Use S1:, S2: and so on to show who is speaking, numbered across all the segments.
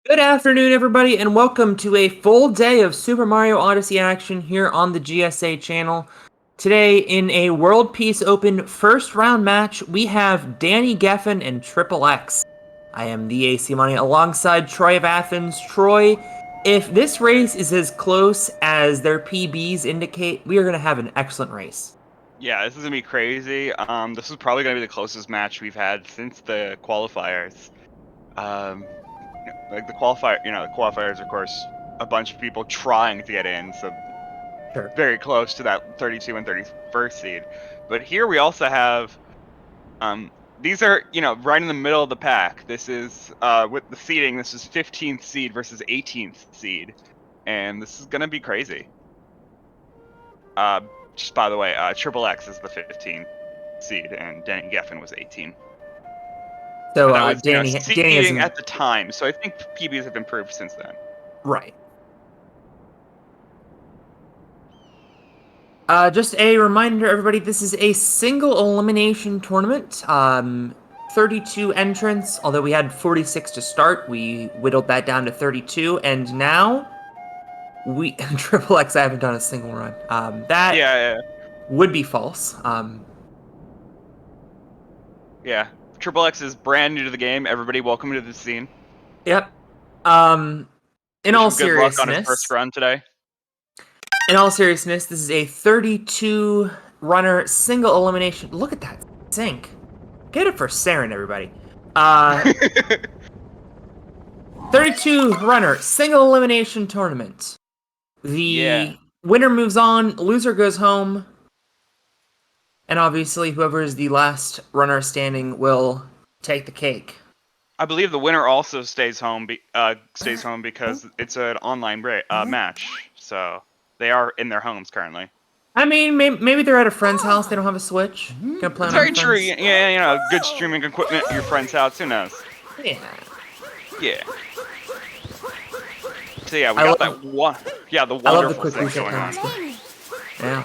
S1: Good afternoon, everybody, and welcome to a full day of Super Mario Odyssey action here on the GSA channel. Today, in a World Peace Open first round match, we have Danny Geffen and TripleX. I am the AC Money alongside Troy of Athens. Troy, if this race is as close as their PBs indicate, we are going to have an excellent race.
S2: Yeah, this is gonna be crazy. This is probably gonna be the closest match we've had since the qualifiers. Like the qualifiers, of course, a bunch of people trying to get in, so
S1: Sure.
S2: very close to that 32 and 31st seed. But here we also have, these are, right in the middle of the pack. This is, with the seeding, this is 15th seed versus 18th seed, and this is gonna be crazy. Just by the way, TripleX is the 15th seed, and Danny Geffen was 18.
S1: So,
S2: That was,
S1: Danny
S2: seeding at the time, so I think PBs have improved since then.
S1: Right. Just a reminder, everybody, this is a single elimination tournament. 32 entrants, although we had 46 to start. We whittled that down to 32, and now Triple X, I haven't done a single run. That would be false.
S2: Yeah. TripleX is brand new to the game. Everybody, welcome to the scene.
S1: Yep. In all
S2: good luck on his
S1: seriousness,
S2: first run today.
S1: In all seriousness, this is a 32 runner single elimination. Look at that sink. Get it for Saren, everybody. 32 runner single elimination tournament. The winner moves on, loser goes home, and obviously whoever is the last runner standing will take the cake.
S2: I believe the winner also stays home. Stays home because it's an online match, so they are in their homes currently.
S1: I mean, maybe they're at a friend's house. They don't have a Switch. Gonna play on
S2: very true. Yeah, good streaming equipment at your friend's house. Who knows?
S1: Yeah.
S2: Yeah. So yeah, we got that one. Yeah, the wonderful thing going on.
S1: Yeah.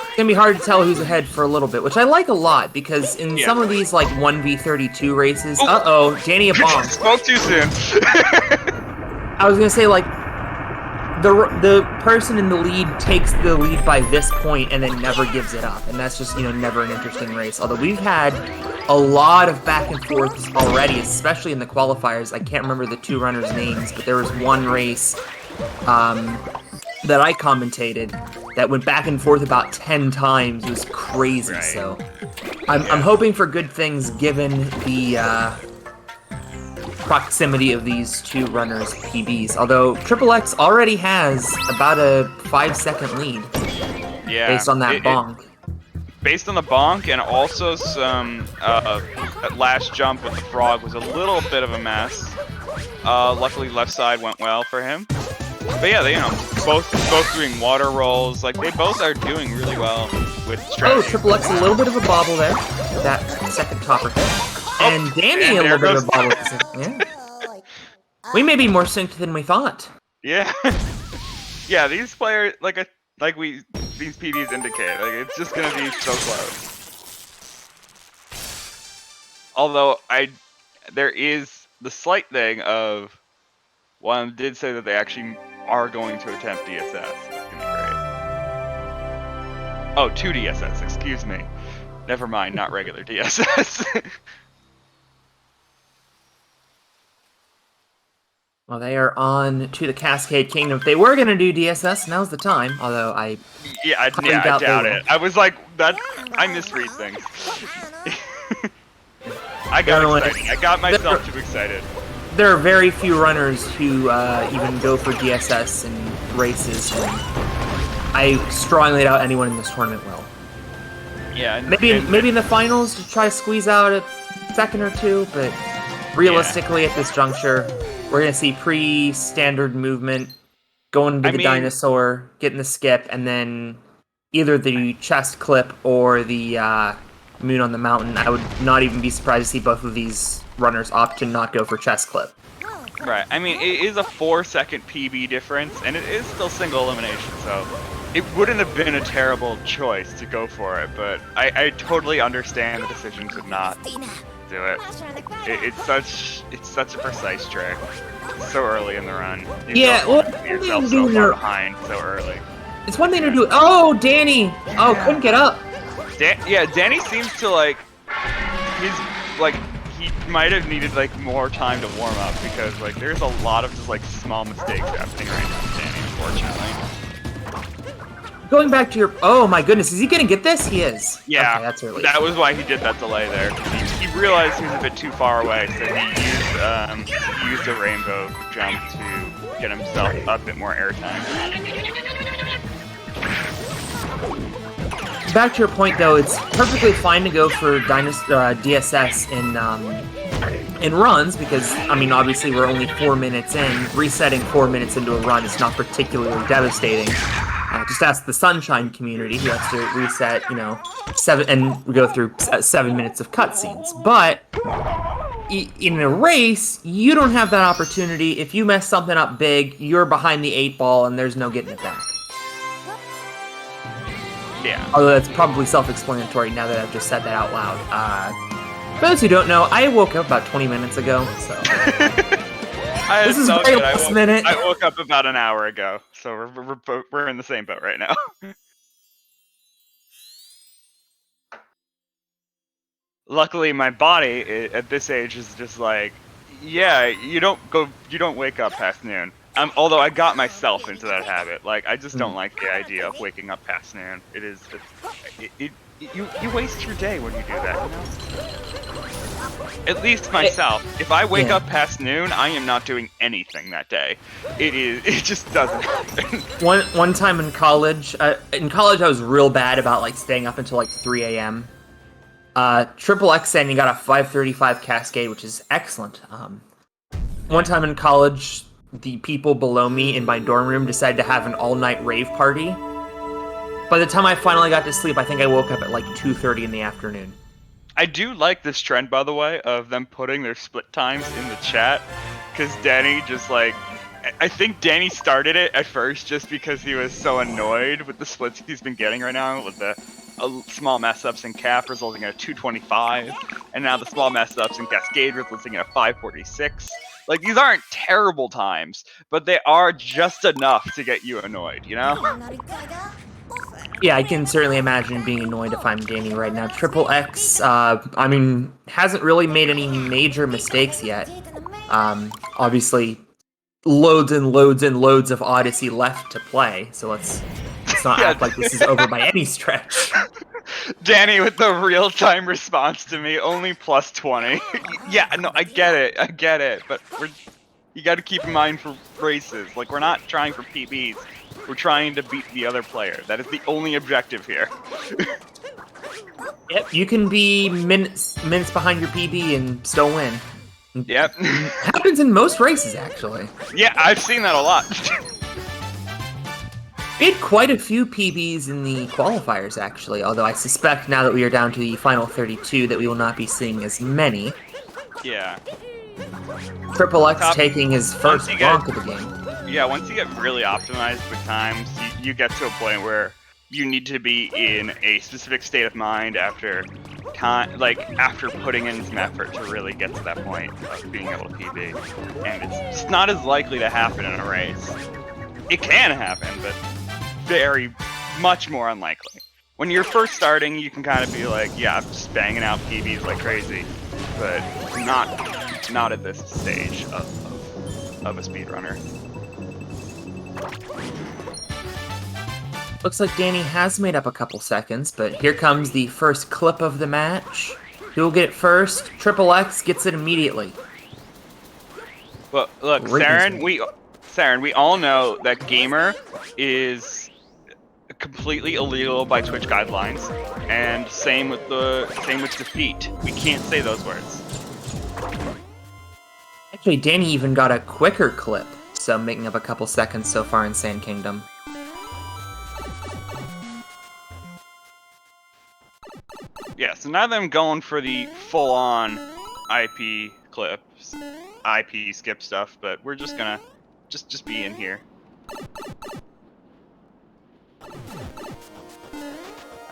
S1: It's gonna be hard to tell who's ahead for a little bit, which I like a lot, because in some of these, like, 1v32 races... Uh-oh, Danny a bomb.
S2: Spoke too soon.
S1: I was gonna say, like, the person in the lead takes the lead by this point and then never gives it up, and that's just, never an interesting race. Although we've had a lot of back and forth already, especially in the qualifiers. I can't remember the two runners' names, but there was one race that I commentated that went back and forth about 10 times. It was crazy. Right. So I'm hoping for good things given the proximity of these two runners' PBs. Although TripleX already has about a 5-second lead. Yeah. Based on that bonk.
S2: Based on the bonk, and also some that last jump with the frog was a little bit of a mess. Luckily, left side went well for him. But yeah, they both doing water rolls. Like, they both are doing really well with strategy.
S1: Oh, TripleX a little bit of a bobble there. That second topper hit. And Danny a little bit of a bobble. Yeah. We may be more synced than we thought.
S2: Yeah. Yeah, these players, these PBs indicate, it's just gonna be so close. Although there is the slight thing of, one did say that they actually are going to attempt DSS. That's gonna be great. Oh, 2 DSS, excuse me. Never mind, not regular DSS.
S1: Well, they are on to the Cascade Kingdom. If they were going to do DSS, now's the time. Although I
S2: doubt it. I was like, I misread things. I got excited. I got myself too excited.
S1: There are very few runners who even go for DSS in races, and I strongly doubt anyone in this tournament will.
S2: Yeah.
S1: Maybe in the finals to try to squeeze out a second or two, but realistically at this juncture, we're going to see pre-standard movement, going to the dinosaur, getting the skip, and then either the chest clip or the moon on the mountain. I would not even be surprised to see both of these runners opt to not go for chest clip.
S2: Right. I mean, it is a 4-second PB difference, and it is still single elimination, so it wouldn't have been a terrible choice to go for it, but I totally understand the decision to not do it. It's such a precise trick. So early in the run. You
S1: Yeah,
S2: don't
S1: well,
S2: want to put yourself so far behind so early.
S1: It's one thing to do. Oh, Danny! Oh, couldn't get up.
S2: Yeah, Danny seems to like. He's like. He might have needed like more time to warm up because like there's a lot of just like small mistakes happening right now, Danny, unfortunately.
S1: Going back to your. Oh my goodness, is he gonna get this? He is.
S2: Yeah,
S1: okay, that's early.
S2: That was why he did that delay there. He realized he was a bit too far away, so he used a rainbow jump to get himself a bit more airtime.
S1: Back to your point, though, it's perfectly fine to go for DSS in runs because, I mean, obviously we're only 4 minutes in. Resetting 4 minutes into a run is not particularly devastating. Just ask the Sunshine community who has to reset, you know, 7 and we go through 7 minutes of cutscenes. But in a race, you don't have that opportunity. If you mess something up big, you're behind the 8 ball and there's no getting it back.
S2: Yeah.
S1: Although that's probably self-explanatory now that I've just said that out loud. For those who don't know, I woke up about 20 minutes ago, so... This is very last minute.
S2: I woke up about an hour ago, so we're in the same boat right now. Luckily, my body at this age is just like, yeah, you don't wake up past noon. Although I got myself into that habit. Like, I just don't like the idea of waking up past noon. You waste your day when you do that, you know? At least myself. If I wake up past noon, I am not doing anything that day. It just doesn't happen.
S1: One time in college I was real bad about, like, staying up until, like, 3 a.m. TripleX and you got a 5:35 Cascade, which is excellent. One time in college, the people below me in my dorm room decided to have an all-night rave party. By the time I finally got to sleep, I think I woke up at like 2:30 in the afternoon.
S2: I do like this trend, by the way, of them putting their split times in the chat, because Danny just like... I think Danny started it at first just because he was so annoyed with the splits he's been getting right now, with the small mess-ups in Cap resulting in a 225, and now the small mess-ups in Cascade resulting in a 546. Like, these aren't terrible times, but they are just enough to get you annoyed, you know?
S1: Yeah, I can certainly imagine being annoyed if I'm Danny right now. TripleX, I mean, hasn't really made any major mistakes yet. Obviously, loads and loads and loads of Odyssey left to play, so let's not act like this is over by any stretch.
S2: Danny with the real-time response to me, only plus 20. Yeah, no, I get it, but you gotta keep in mind for races, like, we're not trying for PBs, we're trying to beat the other player. That is the only objective here.
S1: Yep, you can be minutes behind your PB and still win.
S2: Yep.
S1: Happens in most races, actually.
S2: Yeah, I've seen that a lot.
S1: We had quite a few PBs in the qualifiers, actually, although I suspect now that we are down to the final 32 that we will not be seeing as many.
S2: Yeah.
S1: TripleX taking his first bonk of the game.
S2: Yeah, once you get really optimized with times, you get to a point where you need to be in a specific state of mind after putting in some effort to really get to that point of being able to PB. And it's just not as likely to happen in a race. It can happen, but very much more unlikely. When you're first starting, you can kind of be like, yeah, I'm just banging out PBs like crazy, but not at this stage of a speedrunner.
S1: Looks like Danny has made up a couple seconds, but here comes the first clip of the match. Who'll get it first? TripleX gets it immediately.
S2: Well, look, Saren, we all know that gamer is completely illegal by Twitch guidelines, and same with defeat. We can't say those words.
S1: Actually, Danny even got a quicker clip, so making up a couple seconds so far in Sand Kingdom.
S2: Yeah, so now that I'm going for the full-on IP clips, IP skip stuff, but we're just gonna just be in here.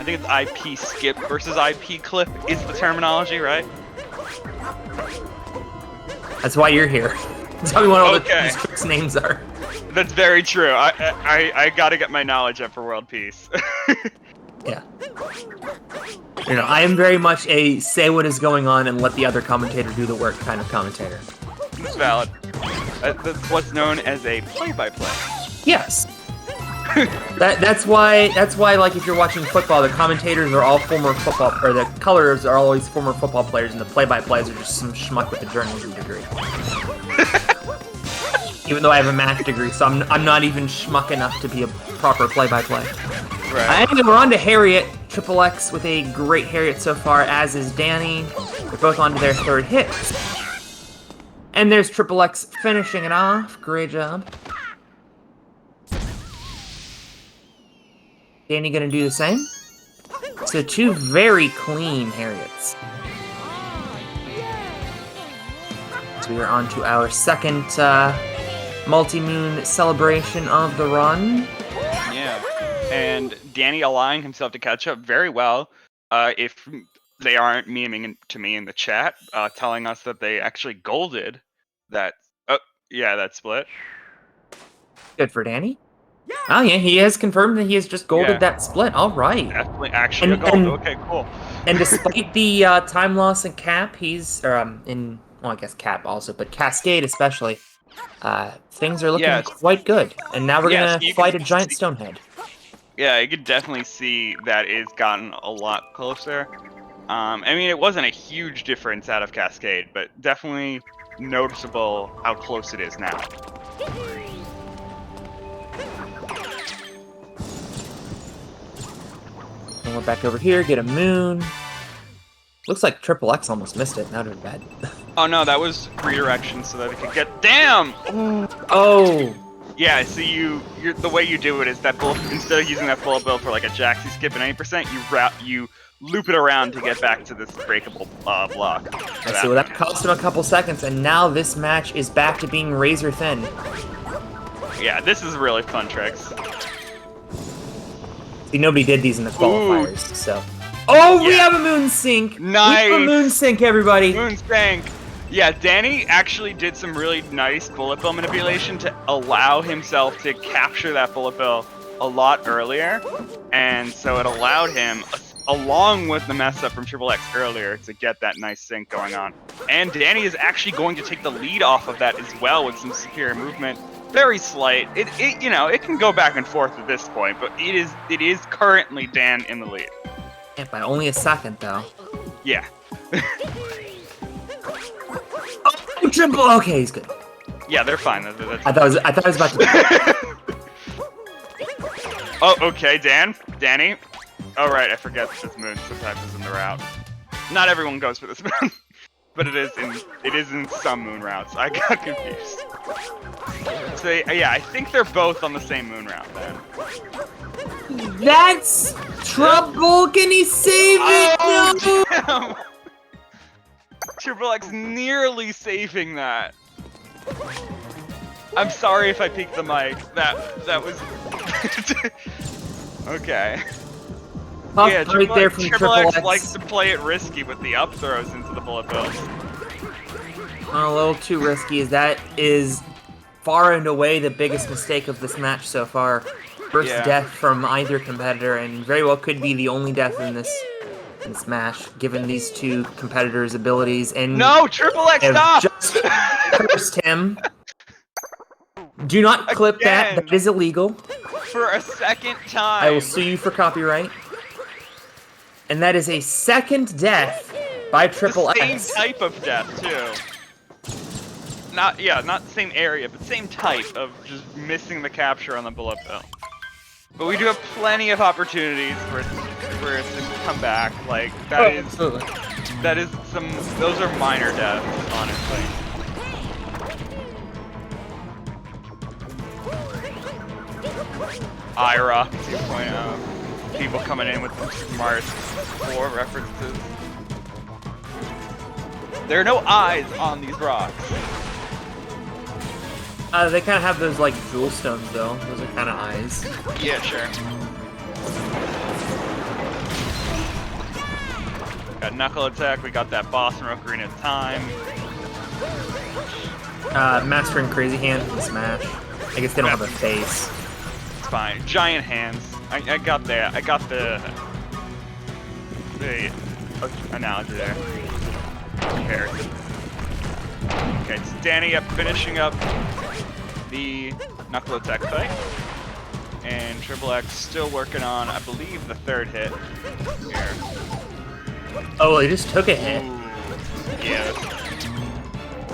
S2: I think it's IP skip versus IP clip is the terminology, right?
S1: That's why you're here. Tell me what all
S2: Okay.
S1: these tricks' names are.
S2: That's very true. I gotta get my knowledge up for world peace.
S1: Yeah. You know, I am very much a say what is going on and let the other commentator do the work kind of commentator.
S2: It's valid. That's what's known as a play-by-play.
S1: Yes. That's why like if you're watching football, the commentators are all former football, or the colors are always former football players, and the play-by-plays are just some schmuck with a journalism degree. Even though I have a math degree, so I'm not even schmuck enough to be a proper play-by-play.
S2: Right.
S1: Anyway, we're on to Harriet. TripleX with a great Harriet so far, as is Danny. They're both on to their third hit. And there's TripleX finishing it off. Great job. Danny gonna do the same? So two very clean Harriets. So we are on to our second multi-moon celebration of the run.
S2: Yeah. And Danny allowing himself to catch up very well. If they aren't memeing to me in the chat, telling us that they actually golded that. Oh, yeah, that split.
S1: Good for Danny. Oh yeah, he has confirmed that he has just golded that split. All right.
S2: Definitely actually a gold. Okay, cool.
S1: And despite the time loss and cap, he's in, well, I guess cap also, but Cascade especially. Things are looking quite good. And now we're gonna fight a giant stonehead.
S2: Yeah, you could definitely see that it's gotten a lot closer. I mean, it wasn't a huge difference out of Cascade, but definitely noticeable how close it is now.
S1: And we're back over here, get a moon. Looks like TripleX almost missed it. That would be bad.
S2: Oh no, that was redirection so that it could get. Damn!
S1: Oh!
S2: Yeah, so the way you do it is that instead of using that bullet bill for like a Jaxie skip at 80%, you loop it around to get back to this breakable block.
S1: So that cost him a couple seconds, and now this match is back to being razor thin.
S2: Yeah, this is really fun tricks.
S1: See, nobody did these in the qualifiers, so. Oh, we have a moon sync!
S2: Nice!
S1: We have a moon sync, everybody!
S2: Moon sync! Yeah, Danny actually did some really nice bullet bill manipulation to allow himself to capture that bullet bill a lot earlier, and so it allowed him, along with the mess up from TripleX earlier, to get that nice sync going on. And Danny is actually going to take the lead off of that as well with some superior movement. Very slight. It can go back and forth at this point, but it is currently Dan in the lead.
S1: Yeah, by only a second though.
S2: Yeah.
S1: Oh, triple. Okay, he's good.
S2: Yeah, they're fine.
S1: I thought I was about to.
S2: Oh, okay, Danny. Oh right, I forget that this moon sometimes is in the route. Not everyone goes for this moon, but it is in some moon routes. I got confused. So yeah, I think they're both on the same moon route then.
S1: That's trouble. Can he save it?
S2: Oh, damn. TripleX nearly saving that. I'm sorry if I peeked the mic. That was okay.
S1: Tough
S2: Yeah,
S1: right there from
S2: TripleX likes to play it risky with the up throws into the bullet bills.
S1: A little too risky, as that is far and away the biggest mistake of this match so far. First death from either competitor, and very well could be the only death in this match, given these two competitors' abilities. And
S2: no, TripleX, stop!
S1: Just cursed him. Do not clip that. That is illegal.
S2: For a second time.
S1: I will sue you for copyright. And that is a second death by TripleX.
S2: The same type of death too. Not the same area, but same type of just missing the capture on the bullet bill. But we do have plenty of opportunities for it to come back. Like
S1: Absolutely.
S2: Those are minor deaths, honestly. Ira 2.0. People coming in with smart 4 references. There are no eyes on these rocks.
S1: They kind of have those, like, jewel stones, though. Those are kind of eyes.
S2: Yeah, sure. Got Knuckle Attack, we got that boss from Ocarina of Time.
S1: Master and Crazy Hand from Smash. I guess they don't have a face.
S2: It's fine. Giant hands. I got that. I got the analogy there. Comparison. Okay, it's Danny up finishing up the Knuckle Attack fight. And TripleX still working on, I believe, the third hit here.
S1: Oh, he just took a hit.
S2: Ooh, yeah.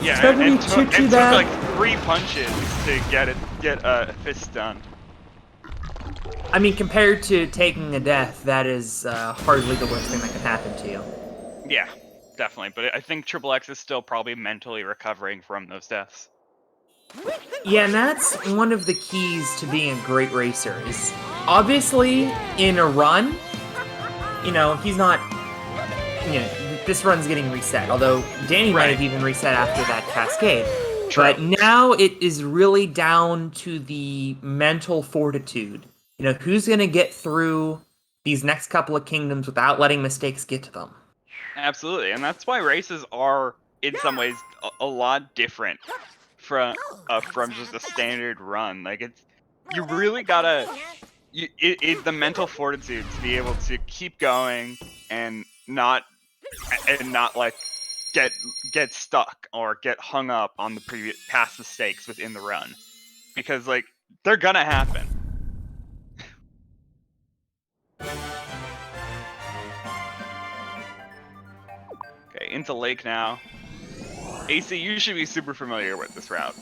S2: Yeah, and took like 3 punches to get a fist done.
S1: I mean, compared to taking a death, that is hardly the worst thing that can happen to you.
S2: Yeah, definitely. But I think TripleX is still probably mentally recovering from those deaths.
S1: Yeah, and that's one of the keys to being a great racer, is obviously in a run, you know, he's not, you know, this run's getting reset, although Danny might have even reset after that cascade.
S2: True.
S1: But now it is really down to the mental fortitude. You know, who's going to get through these next couple of kingdoms without letting mistakes get to them?
S2: Absolutely, and that's why races are, in some ways, a lot different from just a standard run. Like, it's, you really gotta, it's the mental fortitude to be able to keep going and not like get stuck or get hung up on the past mistakes within the run, because like they're gonna happen. Okay, into Lake now. AC, you should be super familiar with this route.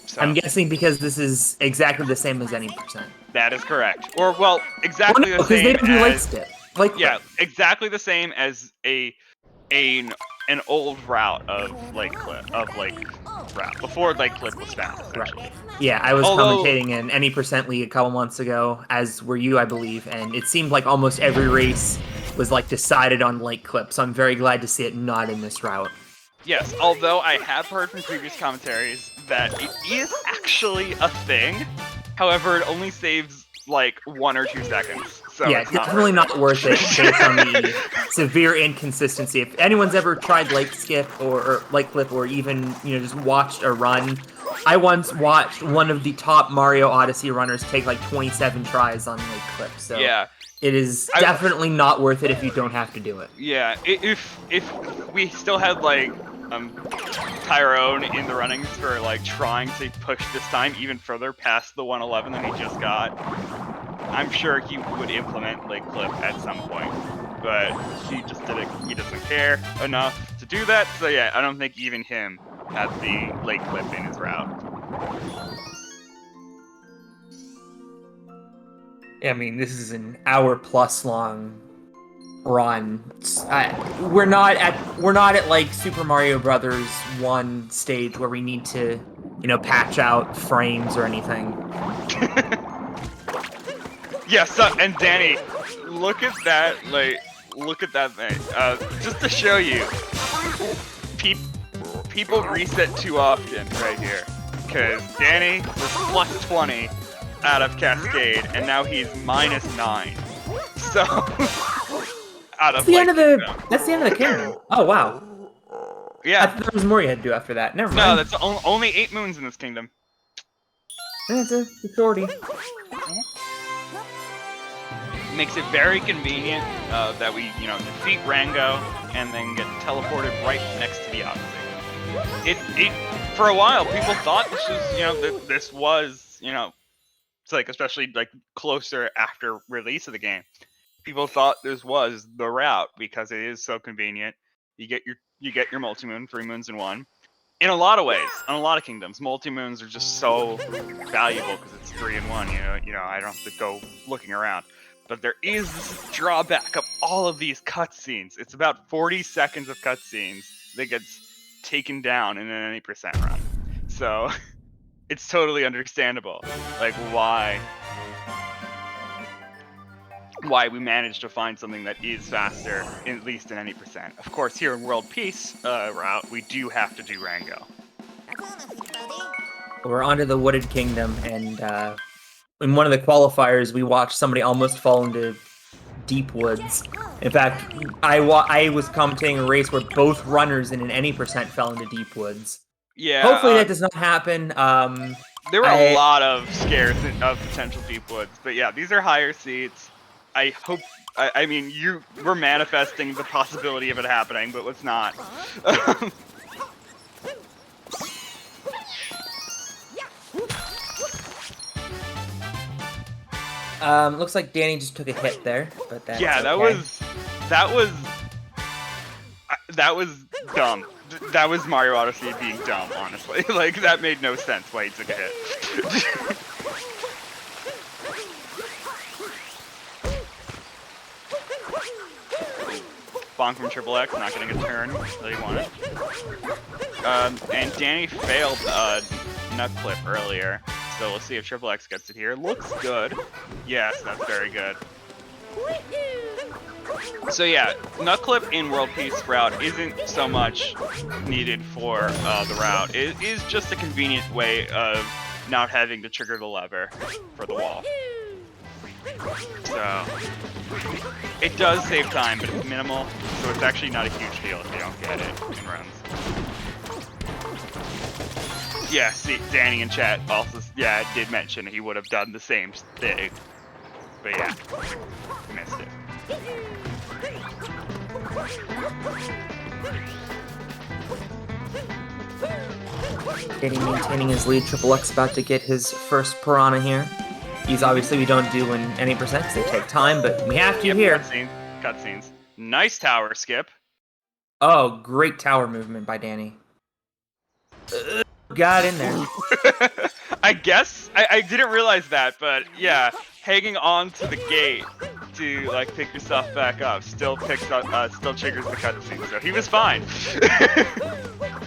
S2: So,
S1: I'm guessing because this is exactly the same as any percent.
S2: that is correct. Or, well, exactly the
S1: Because
S2: same
S1: they don't do Lake
S2: as...
S1: Skip.
S2: Yeah, exactly the same as an old route of Lake route. Before Lake Clip was found, essentially.
S1: Right. Yeah, I was commentating in any percent league a couple months ago, as were you, I believe, and it seemed like almost every race was like decided on Lake Clip, so I'm very glad to see it not in this route.
S2: Yes, although I have heard from previous commentaries that it is actually a thing. However, it only saves like 1 or 2 seconds. So
S1: yeah,
S2: it's
S1: definitely not worth it based on the severe inconsistency. If anyone's ever tried Lake Skip or Lake Clip or even, you know, just watched a run, I once watched one of the top Mario Odyssey runners take like 27 tries on Lake Clip. So
S2: yeah.
S1: It is definitely not worth it if you don't have to do it.
S2: Yeah, if we still had like Tyrone in the runnings for like trying to push this time even further past the 111 that he just got, I'm sure he would implement Lake Clip at some point. But he just didn't. He doesn't care enough to do that. So yeah, I don't think even him has the Lake Clip in his route.
S1: I mean, this is an hour-plus long run. We're not at like Super Mario Brothers 1 stage where we need to, you know, patch out frames or anything.
S2: Yes, and Danny, look at that, look at that thing. Just to show you, people reset too often right here, because Danny was plus 20 out of Cascade, and now he's minus 9. So, out of
S1: that's the end of the kingdom. Oh wow.
S2: Yeah.
S1: I thought there was more you had to do after that. Never mind.
S2: No, that's only 8 moons in this kingdom.
S1: That's a authority.
S2: Makes it very convenient that we, you know, defeat Rango and then get teleported right next to the Odyssey. It for a while people thought this was, you know, this was, you know, it's like especially like closer after release of the game. People thought this was the route because it is so convenient. You get your multi-moon, 3 moons in 1. In a lot of ways, on a lot of kingdoms, multi-moons are just so valuable because it's 3 in 1. You know, I don't have to go looking around. But there is this drawback of all of these cutscenes. It's about 40 seconds of cutscenes that gets taken down in an any percent run. So it's totally understandable, like why we managed to find something that is faster, at least in any percent. Of course, here in World Peace route, we do have to do Rango.
S1: We're onto the Wooded Kingdom, and in one of the qualifiers, we watched somebody almost fall into deep woods. In fact, I was commentating a race where both runners in an any percent fell into deep woods.
S2: Yeah.
S1: Hopefully that does not happen.
S2: There were a lot of scares of potential deep woods, but yeah, these are higher seats. I hope. I mean, you were manifesting the possibility of it happening, but let's not.
S1: Looks like Danny just took a hit there, but that's
S2: yeah,
S1: okay.
S2: that was dumb. That was Mario Odyssey being dumb, honestly. Like, that made no sense why he took a hit. Bonk from TripleX, not getting a turn that he wanted. And Danny failed nut clip earlier, so we'll see if TripleX gets it here. Looks good. Yes, that's very good. So yeah, nut clip in World Peace route isn't so much needed for the route. It is just a convenient way of not having to trigger the lever for the wall. So it does save time, but it's minimal, so it's actually not a huge deal if you don't get it in runs. Yeah, see, Danny in chat also did mention he would have done the same thing, but yeah, missed it.
S1: Danny maintaining his lead. TripleX about to get his first piranha here. These obviously we don't do in any percent because they take time, but we have to here.
S2: Cutscenes. Nice tower skip.
S1: Oh, great tower movement by Danny. Got in there.
S2: I guess I didn't realize that, but yeah, hanging on to the gate to like pick yourself back up still triggers the cutscene. So he was fine.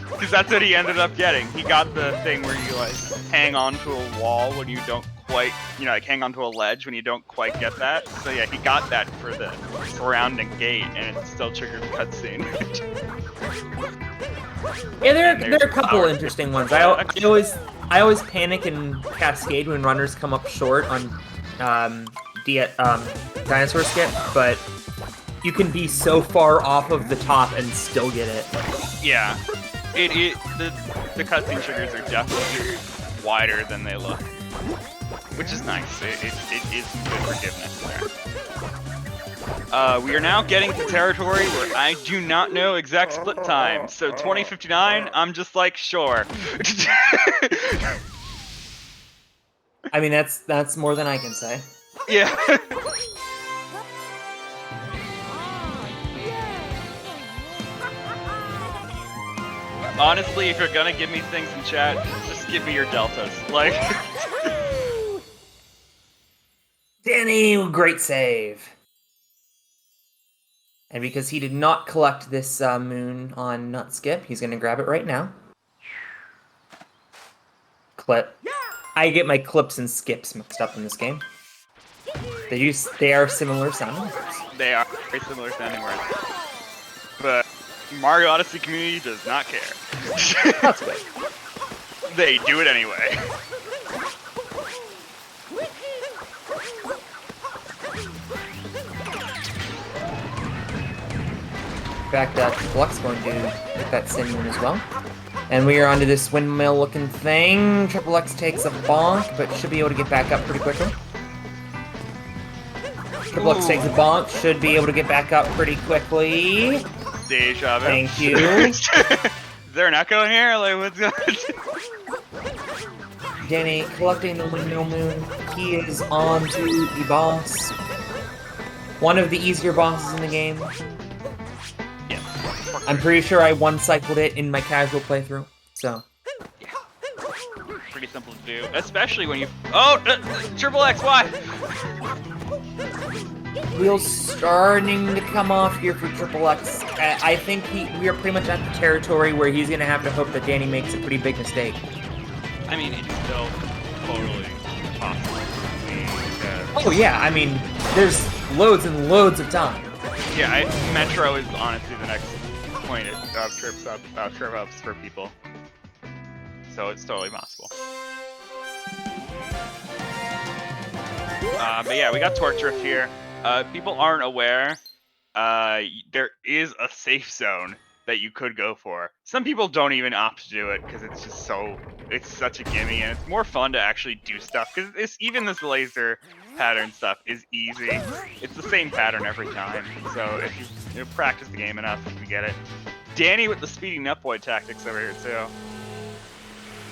S2: Because that's what he ended up getting. He got the thing where you like hang onto a wall when you don't quite, like hang onto a ledge when you don't quite get that. So yeah, he got that for the surrounding gate, and it still triggered the cutscene.
S1: Yeah, there are a couple interesting ones. I always panic and cascade when runners come up short on dinosaur skip, but you can be so far off of the top and still get it.
S2: Yeah. The cutscene triggers are definitely wider than they look, which is nice. It is some good forgiveness there. We are now getting to territory where I do not know exact split time, so 2059, I'm just like, sure.
S1: I mean, that's more than I can say.
S2: Yeah. Honestly, if you're gonna give me things in chat, just give me your deltas. Like,
S1: Danny, great save. And because he did not collect this moon on Nut Skip, he's gonna grab it right now. Clip. I get my clips and skips mixed up in this game. They are similar sounding words.
S2: They are very similar sounding words. But Mario Odyssey community does not care.
S1: That's good.
S2: They do it anyway.
S1: In fact, TripleX going to get that sin moon as well. And we are onto this windmill-looking thing. TripleX takes a bonk, but should be able to get back up pretty quickly. TripleX takes a bonk, should be able to get back up pretty quickly.
S2: Deja vu.
S1: Thank you.
S2: Is there an echo in here? Like, what's going on?
S1: Danny collecting the windmill moon. He is on to the boss. One of the easier bosses in the game.
S2: Yeah.
S1: I'm pretty sure I one-cycled it in my casual playthrough, so.
S2: Yeah. Pretty simple to do, especially when you. Oh, TripleX, why?
S1: Wheels starting to come off here for TripleX. I think we are pretty much at the territory where he's gonna have to hope that Danny makes a pretty big mistake.
S2: I mean, it's still totally possible.
S1: Oh yeah, I mean, there's loads and loads of time.
S2: Yeah, Metro is honestly the next point of trip ups for people. So it's totally possible. But yeah, we got Torque Drift here. People aren't aware. There is a safe zone that you could go for. Some people don't even opt to do it because it's just it's such a gimme, and it's more fun to actually do stuff because even this laser pattern stuff is easy. It's the same pattern every time. So if you practice the game enough, you can get it. Danny with the speeding up boy tactics over here too.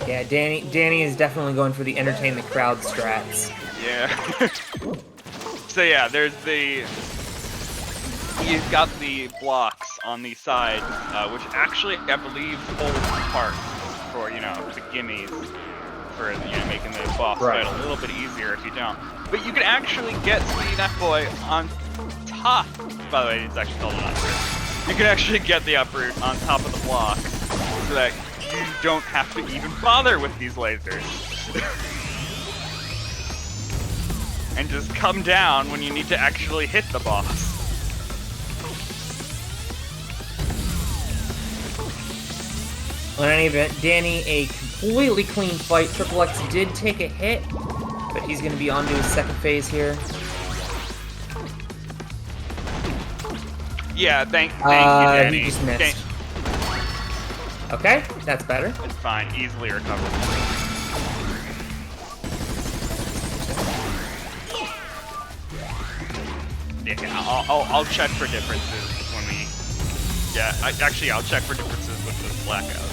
S1: Yeah, Danny is definitely going for the entertain the crowd strats.
S2: Yeah. So yeah, he's got the blocks on the side, which actually I believe hold parts for the gimmies for making the boss fight a little bit easier if you don't. But you can actually get Speeding Up Boy on top. By the way, it's actually called an uproot. You can actually get the uproot on top of the block so that you don't have to even bother with these lasers. And just come down when you need to actually hit the boss.
S1: In any event, Danny, a completely clean fight. TripleX did take a hit, but he's going to be on to his second phase here.
S2: Yeah, thank you, Danny.
S1: He just missed. Okay, that's better.
S2: It's fine, easily recovered. Yeah, I'll check for differences when we. Yeah, actually, I'll check for differences with this blackout.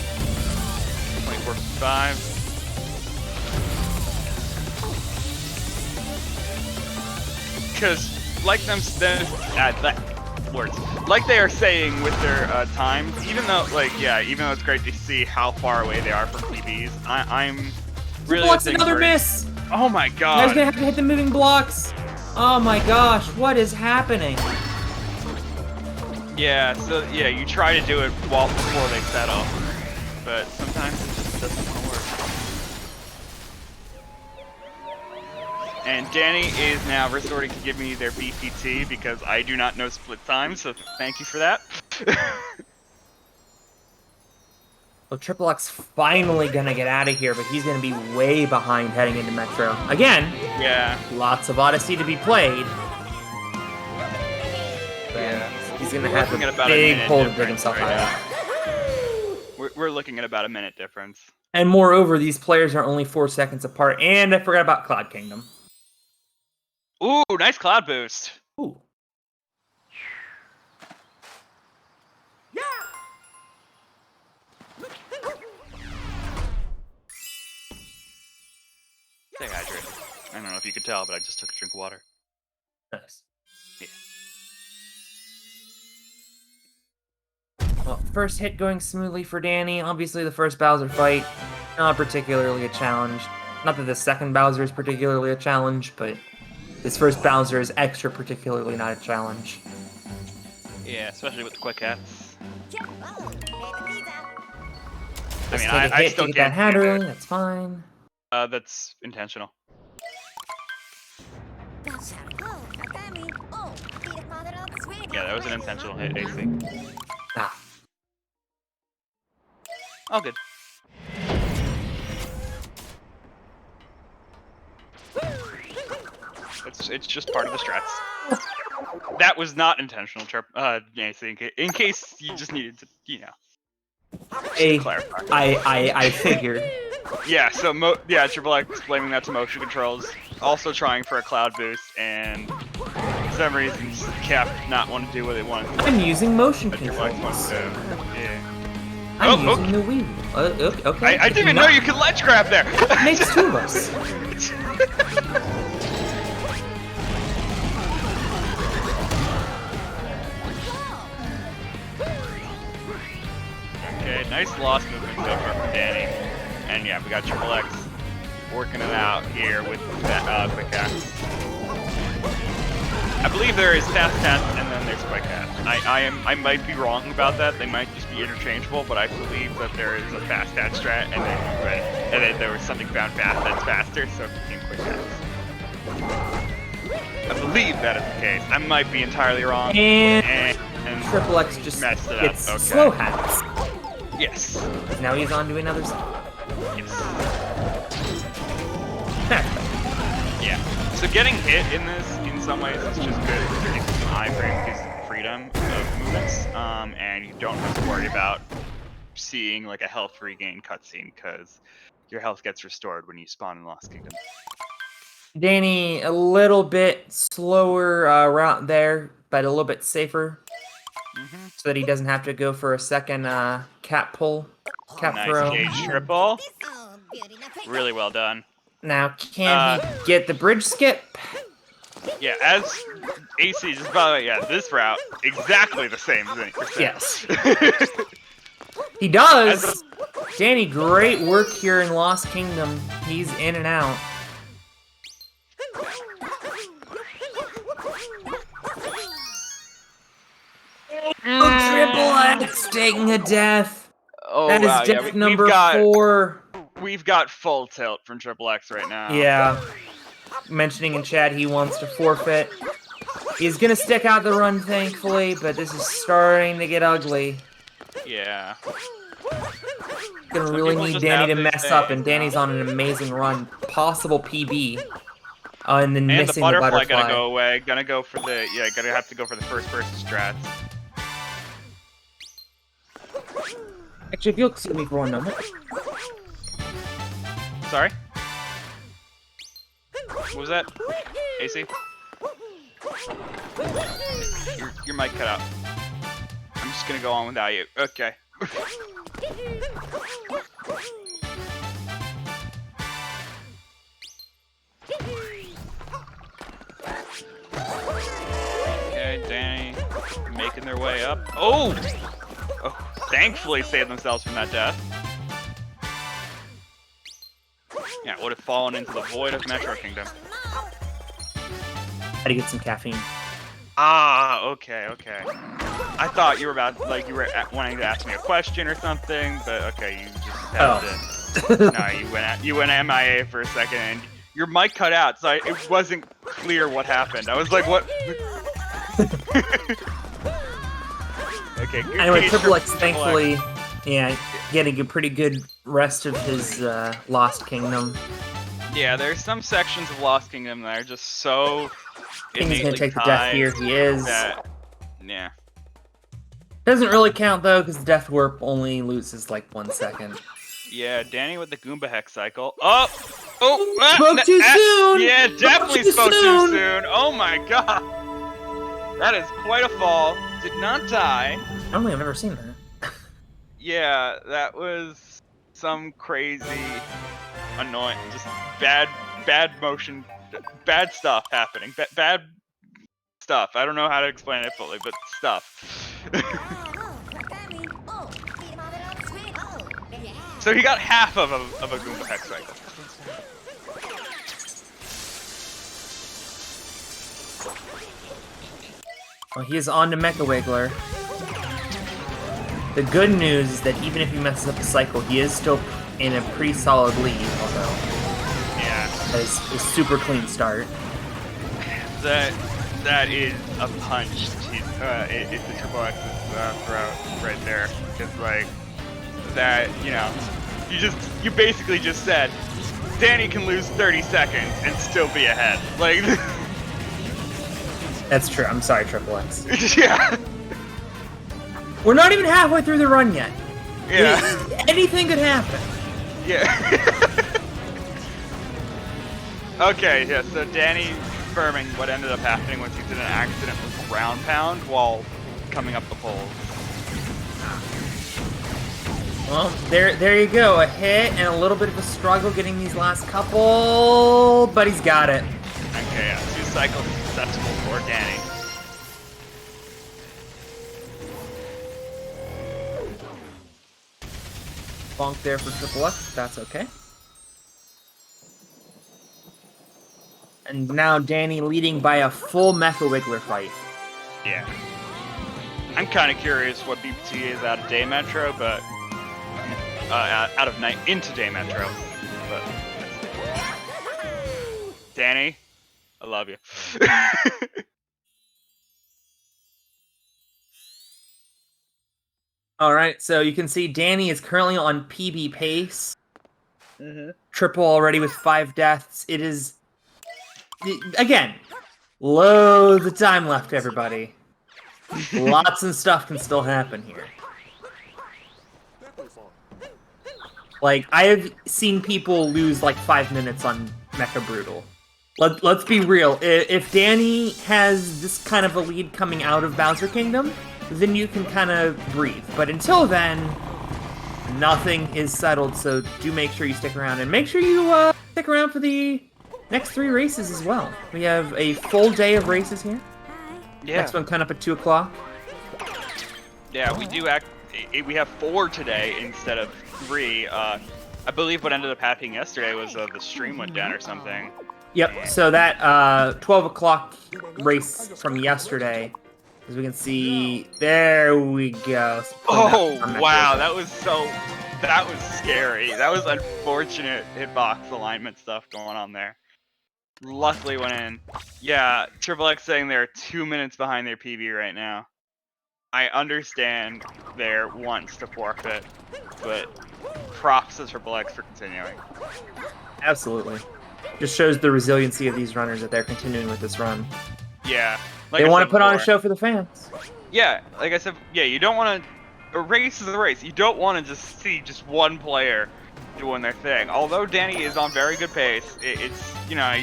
S2: 24.5. Because, like like they are saying with their times, even though it's great to see how far away they are from PBs, I'm really.
S1: Blocks another miss.
S2: Oh my god!
S1: I was gonna have to hit the moving blocks. Oh my gosh, what is happening?
S2: Yeah, so you try to do it before they settle, but sometimes it just doesn't work. And Danny is now resorting to give me their BPT because I do not know split time, so thank you for that.
S1: Well, TripleX finally gonna get out of here, but he's gonna be way behind heading into Metro. Again,
S2: yeah,
S1: lots of Odyssey to be played.
S2: Yeah.
S1: He's gonna have a big hole to dig himself out of.
S2: We're looking at about a minute difference.
S1: And moreover, these players are only 4 seconds apart, and I forgot about Cloud Kingdom.
S2: Ooh, nice cloud boost.
S1: Ooh.
S2: Yeah. Stay hydrated. I don't know if you could tell, but I just took a drink of water.
S1: Nice.
S2: Yeah.
S1: Well, first hit going smoothly for Danny. Obviously, the first Bowser fight, not particularly a challenge. Not that the second Bowser is particularly a challenge, but this first Bowser is extra particularly not a challenge.
S2: Yeah, especially with the quick hats.
S1: I still get that hat early, that's fine.
S2: That's intentional. Yeah, that was an intentional hit, AC.
S1: Ah.
S2: All good. It's just part of the strats. That was not intentional, AC, in case you just needed to, clarify.
S1: I figured.
S2: Yeah, so TripleX blaming that to motion controls, also trying for a cloud boost, and for some reason kept not wanting to do what they wanted to do.
S1: I'm using motion controls.
S2: Yeah.
S1: I'm using the Wii. Okay.
S2: I didn't even know you could ledge grab there.
S1: It makes two of us.
S2: Okay, nice lost movement so far from Danny. And yeah, we got TripleX working it out here with that quick axe. I believe there is fast cast and then there's quick cast. I might be wrong about that. They might just be interchangeable, but I believe that there is a fast cast strat and then there was something found fast that's faster, so it became quick cast. I believe that is the case. I might be entirely wrong.
S1: And TripleX just
S2: messed it
S1: gets
S2: up. Okay.
S1: slow hats.
S2: Yes.
S1: Now he's on to another side.
S2: Yes. Yeah. So getting hit in some ways it's just good. It gives you some iframe, gives you some freedom of movements, and you don't have to worry about seeing like a health regain cutscene because your health gets restored when you spawn in Lost Kingdom.
S1: Danny, a little bit slower route there, but a little bit safer, so that he doesn't have to go for a second cap pull, cap
S2: Nice
S1: throw.
S2: gauge triple. Really well done.
S1: Now, can he get the bridge skip?
S2: Yeah, as AC, just by the way, yeah, this route, exactly the same as 80%.
S1: Yes. He does! Danny, great work here in Lost Kingdom. He's in and out. TripleX taking a death.
S2: Oh,
S1: That is
S2: wow,
S1: death
S2: yeah,
S1: number 4.
S2: We've got full tilt from TripleX right now.
S1: Yeah. Mentioning in chat he wants to forfeit. He's gonna stick out the run, thankfully, but this is starting to get ugly.
S2: Yeah.
S1: Gonna
S2: Some
S1: really
S2: people
S1: need
S2: just
S1: Danny
S2: have
S1: to
S2: these
S1: mess
S2: days,
S1: up, and
S2: you
S1: Danny's
S2: know?
S1: on an amazing run. Possible PB. And then
S2: And
S1: missing
S2: the
S1: the
S2: butterfly
S1: butterfly.
S2: gonna go away. Gonna have to go for the first person strats.
S1: Actually, if you'll excuse me for one moment.
S2: Sorry? What was that? AC? Your mic cut out. I'm just gonna go on without you. Okay. Okay, Danny making their way up. Oh! Oh, thankfully saved themselves from that death. Yeah, would have fallen into the void of Metro Kingdom.
S1: How to get some caffeine.
S2: Ah, okay. I thought you were wanting to ask me a question or something, but okay, you just had to. No, you went MIA for a second, and your mic cut out, so it wasn't clear what happened. I was like, what? Okay. Good
S1: Anyway,
S2: case,
S1: TripleX,
S2: TripleX.
S1: thankfully, yeah, getting a pretty good rest of his Lost Kingdom.
S2: Yeah, there's some sections of Lost Kingdom that are just so.
S1: I think he's gonna
S2: innately
S1: take the death here. He is.
S2: Yeah.
S1: Doesn't really count though, because the death warp only loses like 1 second.
S2: Yeah, Danny with the Goomba Hex cycle. Oh!
S1: Spoke too soon!
S2: Yeah, definitely spoke too
S1: soon!
S2: soon. Oh my god. That is quite a fall. Did not die.
S1: I don't think I've ever seen that.
S2: Yeah, that was some crazy, annoying, just bad motion, bad stuff happening. Bad stuff. I don't know how to explain it fully, but stuff. So he got half of a Goomba Hex cycle.
S1: Well, he is on to Mecha Wiggler. The good news is that even if he messes up the cycle, he is still in a pretty solid lead, although
S2: Yeah.
S1: it's a super clean start.
S2: That is a punch to it's the TripleX's throat right there. It's like that, you know, you basically just said Danny can lose 30 seconds and still be ahead. Like
S1: That's true. I'm sorry, TripleX.
S2: yeah.
S1: We're not even halfway through the run yet.
S2: Yeah.
S1: Anything could happen.
S2: Yeah. Okay, yeah, so Danny confirming what ended up happening was he did an accidental ground pound while coming up the poles.
S1: Well, there you go. A hit and a little bit of a struggle getting these last couple, but he's got it.
S2: Okay, yeah, 2 cycles successful for Danny.
S1: Bonk there for TripleX. That's okay. And now Danny leading by a full Mecha Wiggler fight.
S2: Yeah. I'm kind of curious what BPT is out of Day Metro, but out of night into Day Metro. But Danny, I love you.
S1: All right, so you can see Danny is currently on PB pace. Triple already with 5 deaths. It is, again, Loads of time left, everybody. Lots of stuff can still happen here. Like, I have seen people lose like 5 minutes on Mecha Brutal. Let's be real. If Danny has this kind of a lead coming out of Bowser Kingdom, then you can kind of breathe. But until then, nothing is settled, so do make sure you stick around. And make sure you stick around for the next 3 races as well. We have a full day of races here.
S2: Yeah.
S1: Next one coming up at 2 o'clock.
S2: Yeah, we do we have 4 today instead of 3. I believe what ended up happening yesterday was the stream went down or something.
S1: Yep, so that 12 o'clock race from yesterday, as we can see, there we go.
S2: Oh, wow, that was scary. That was unfortunate hitbox alignment stuff going on there. Luckily went in. Yeah, TripleX saying they're 2 minutes behind their PB right now. I understand their wants to forfeit, but props to TripleX for continuing.
S1: Absolutely. Just shows the resiliency of these runners that they're continuing with this run.
S2: Yeah. Like
S1: they want to put on a show for the fans.
S2: Yeah, like I said, yeah, you don't want to... A race is a race. You don't want to just see just one player doing their thing. Although Danny is on very good pace, it's, you know,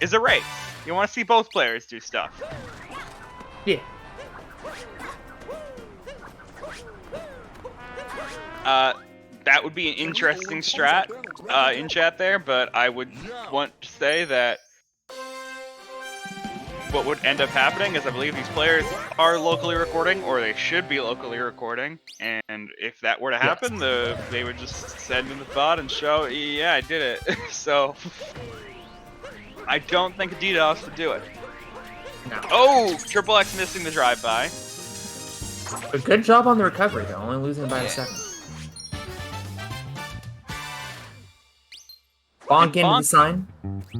S2: it's a race. You want to see both players do stuff.
S1: Yeah.
S2: That would be an interesting strat in chat there, but I would want to say that what would end up happening is I believe these players are locally recording, or they should be locally recording, and if that were to happen, they would just send in the VOD and show, yeah, I did it. So, I don't think DDoS would do it.
S1: No.
S2: Oh, TripleX missing the drive-by.
S1: A good job on the recovery, though, only losing by a second. Bonk into the sign.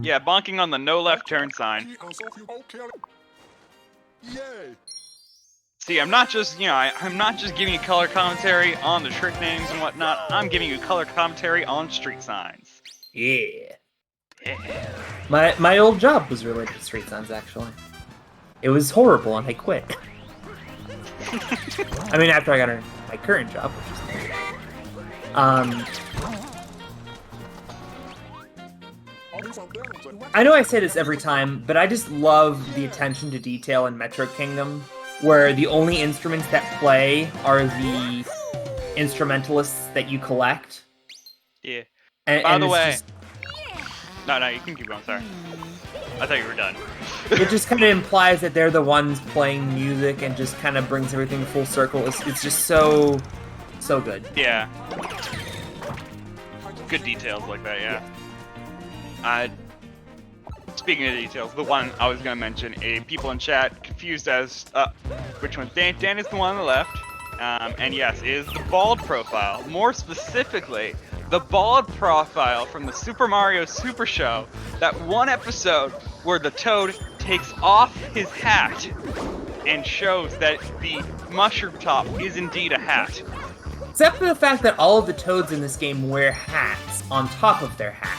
S2: Yeah, bonking on the no left turn sign. See, I'm not just, you know, I'm not just giving you color commentary on the trick names and whatnot. I'm giving you color commentary on street signs.
S1: Yeah. My old job was related to street signs, actually. It was horrible, and I quit. I mean, after I got my current job, which is I know I say this every time, but I just love the attention to detail in Metro Kingdom, where the only instruments that play are the instrumentalists that you collect.
S2: Yeah.
S1: By
S2: the way... No, you can keep going, sorry. I thought you were done.
S1: It just kind of implies that they're the ones playing music and just kind of brings everything full circle. It's just so good.
S2: Yeah. Good details like that, yeah. Speaking of details, the one I was going to mention, people in chat confused as which one. Dan is the one on the left, and yes, is the bald profile. More specifically, the bald profile from the Super Mario Super Show, that one episode where the Toad takes off his hat and shows that the mushroom top is indeed a hat.
S1: Except for the fact that all of the Toads in this game wear hats on top of their hat.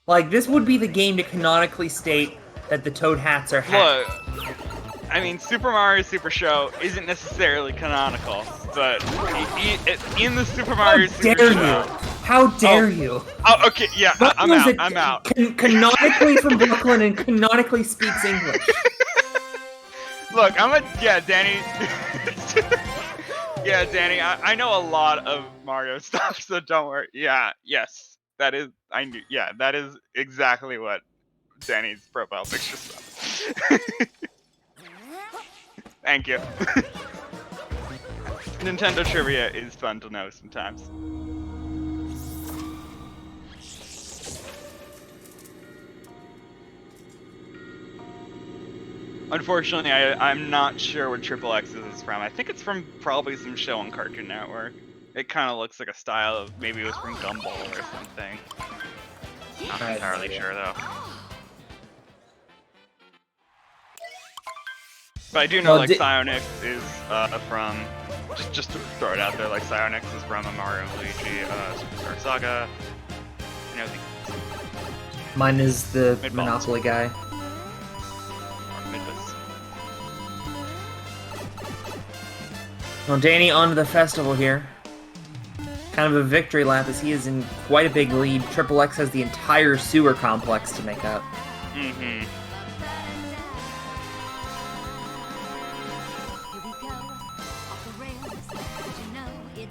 S1: Like, this would be the game to canonically state that the Toad hats are hats.
S2: Look, I mean, Super Mario Super Show isn't necessarily canonical, but in the Super Mario Super Show...
S1: How dare you?
S2: Oh, okay, yeah, I'm out.
S1: Canonically from Brooklyn and canonically speaks English.
S2: Look, yeah, Danny... yeah, Danny, I know a lot of Mario stuff, so don't worry. Yeah, yes. That is, that is exactly what Danny's profile picture says. Thank you. Nintendo trivia is fun to know sometimes. Unfortunately, I'm not sure what TripleX is from. I think it's from probably some show on Cartoon Network. It kind of looks like a style of, maybe it was from Gumball or something. Not entirely sure though. But I do know like Psyonix is from, just to throw it out there, like Psyonix is from a Mario and Luigi Superstar Saga. You know,
S1: mine is the Monopoly guy. Well, Danny on to the festival here. Kind of a victory lap as he is in quite a big lead. TripleX has the entire sewer complex to make up.
S2: Mm-hmm.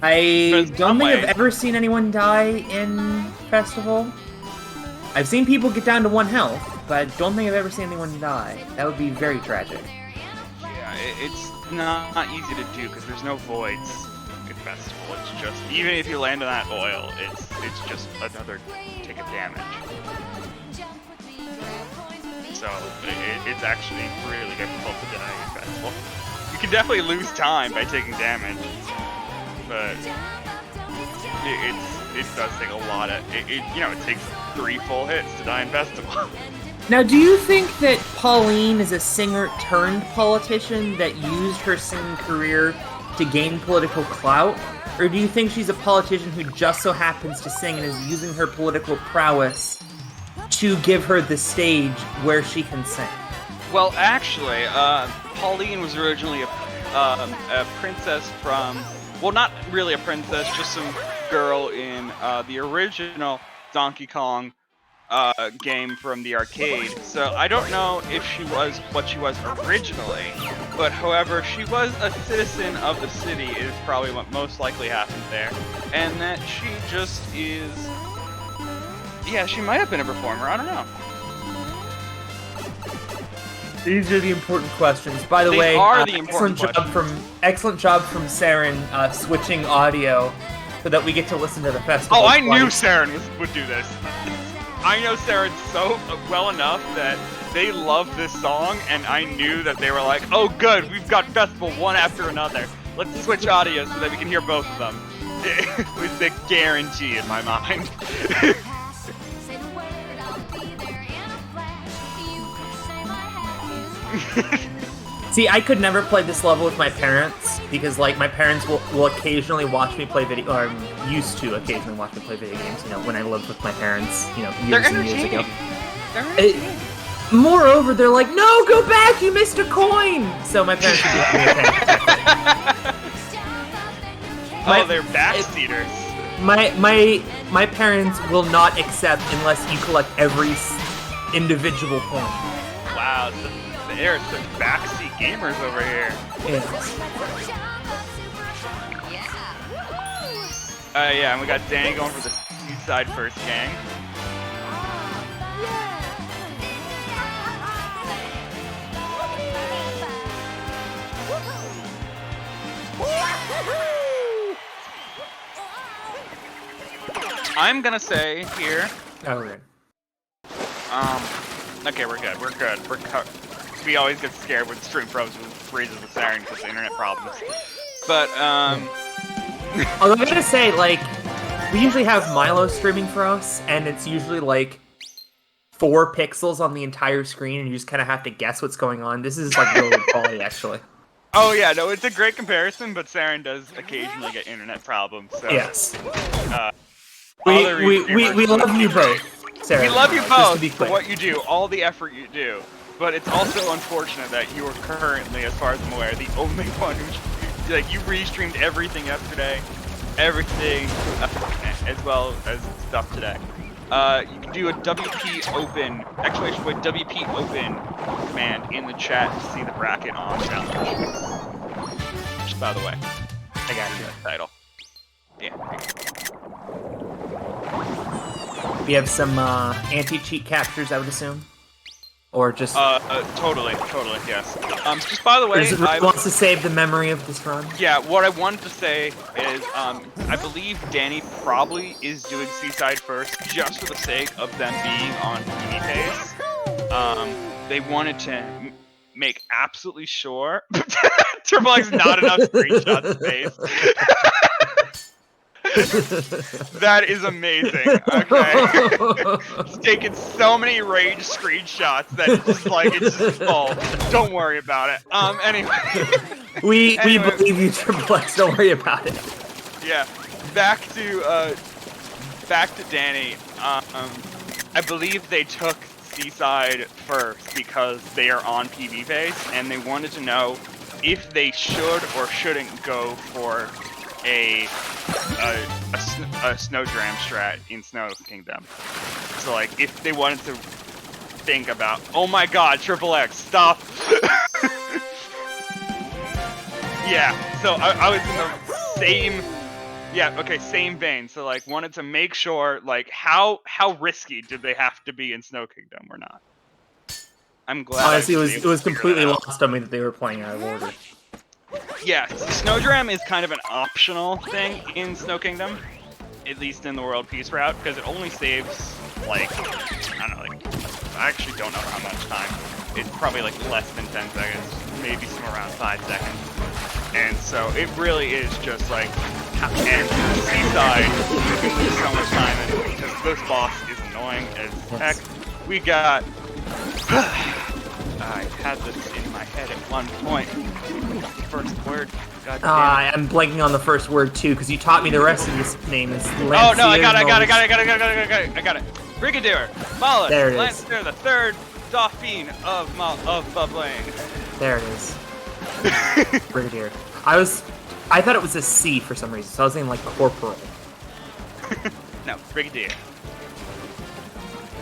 S1: I don't think I've ever seen anyone die in Festival. I've seen people get down to 1 health, but I don't think I've ever seen anyone die. That would be very tragic.
S2: Yeah, it's not easy to do because there's no voids in Festival. It's just, even if you land on that oil, it's just another tick of damage. So it's actually really difficult to die in Festival. You can definitely lose time by taking damage, but it does take a lot of it takes 3 full hits to die in Festival.
S1: Now, do you think that Pauline is a singer turned politician that used her singing career to gain political clout? Or do you think she's a politician who just so happens to sing and is using her political prowess to give her the stage where she can sing?
S2: Well, actually, Pauline was originally a princess from, well, not really a princess, just some girl in the original Donkey Kong game from the arcade. So I don't know if she was what she was originally, but however, she was a citizen of the city is probably what most likely happened there, and that she just is. Yeah, she might have been a performer. I don't know.
S1: These are the important questions. By the way, excellent job from Saren switching audio so that we get to listen to the festival.
S2: Oh, I knew Saren would do this. I know Saren so well enough that they love this song, and I knew that they were like, oh good, we've got festival one after another. Let's switch audio so that we can hear both of them. It was a guarantee in my mind.
S1: See, I could never play this level with my parents because, like, my parents will occasionally watch me play video, or used to occasionally watch me play video games. You know, when I lived with my parents, you know, years and years ago. Moreover, they're like, "No, go back! You missed a coin." So my parents would be
S2: oh, they're backseaters.
S1: My parents will not accept unless you collect every individual coin.
S2: Wow. There's some backseat gamers over here.
S1: Yes.
S2: Yeah, and we got Danny going for the side first gang. I'm gonna say here.
S1: Oh, we're good.
S2: Okay, we're good. We're good. We always get scared when stream freezes with Saren because of internet problems. But,
S1: Although I'm gonna say, like, we usually have Milo streaming for us, and it's usually, like, 4 pixels on the entire screen, and you just kind of have to guess what's going on. This is, like, really good quality, actually.
S2: Oh, yeah, no, it's a great comparison, but Saren does occasionally get internet problems, so...
S1: Yes.
S2: We
S1: love you both, Sarah.
S2: We love you both for what you do, all the effort you do. But it's also unfortunate that you are currently, as far as I'm aware, the only one who, like, you restreamed everything yesterday, everything, as well as stuff today. You can do a WP open, actually I should put WP open command in the chat to see the bracket on challenge. Just by the way, I got you that title. Yeah.
S1: We have some anti-cheat captures, I would assume. Or just...
S2: totally, yes. Just by the way,
S1: I wants to save the memory of this run.
S2: Yeah, what I wanted to say is, I believe Danny probably is doing Seaside first, just for the sake of them being on TV pace. They wanted to make absolutely sure... TripleX not enough screenshot space. That is amazing. Okay. He's taken so many rage screenshots that it's just like it's just full. Don't worry about it. Anyway.
S1: We believe you, TripleX. Don't worry about it.
S2: Yeah. Back to Danny. I believe they took Seaside first because they are on PB base and they wanted to know if they should or shouldn't go for a snow dram strat in Snow Kingdom. So like if they wanted to think about, oh my god, TripleX, stop. Yeah, so I was in the same, same vein. So like wanted to make sure like how risky did they have to be in Snow Kingdom or not. I'm glad.
S1: Honestly, it was completely lost on me that they were playing out of order.
S2: Yeah, Snowdram is kind of an optional thing in Snow Kingdom, at least in the World Peace route, because it only saves, like, I don't know, like, I actually don't know how much time. It's probably, like, less than 10 seconds, maybe somewhere around 5 seconds. And so it really is just, like, and Seaside, you can lose so much time, and because this boss is annoying as heck. We got... I had this in my head at one point. First word. God damn it.
S1: I'm blanking on the first word too, because you taught me the rest of this name. Is
S2: oh no! I got it. Brigadier Malus.
S1: There it is.
S2: Lancer, the third Dauphine of Bubbling.
S1: There it is. Brigadier. I thought it was a C for some reason, so I was thinking like corporal.
S2: No, Brigadier.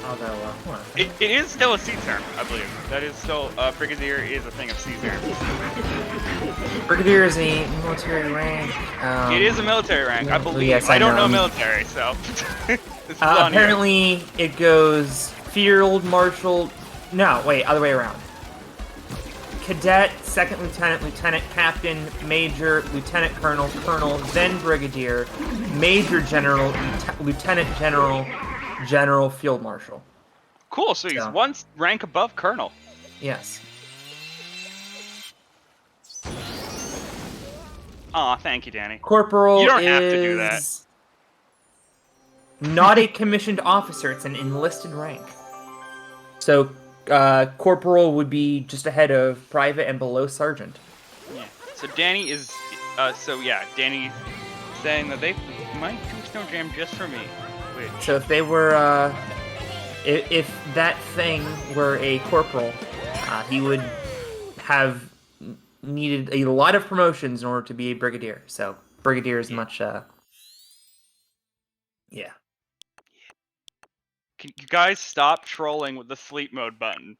S1: Oh,
S2: it is still a C term, I believe. That is still, Brigadier is a thing of C terms.
S1: Brigadier is a military rank.
S2: It is a military rank, I believe.
S1: Yes,
S2: I don't know military, so.
S1: Apparently, it goes Field Marshal. No, wait, other way around. Cadet, Second Lieutenant, Lieutenant Captain, Major, Lieutenant Colonel, Colonel, then Brigadier, Major General, Lieutenant General, General Field Marshal.
S2: Cool, so he's one rank above Colonel.
S1: Yes.
S2: Aw, thank you, Danny.
S1: Corporal
S2: you don't have to do that.
S1: Not a commissioned officer, it's an enlisted rank. So, Corporal would be just ahead of Private and below Sergeant.
S2: Yeah. So Danny is, Danny saying that they might do Snow Jam just for me.
S1: So if they were, if that thing were a corporal, he would have needed a lot of promotions in order to be a brigadier. So brigadier is much, yeah.
S2: Can you guys stop trolling with the sleep mode button?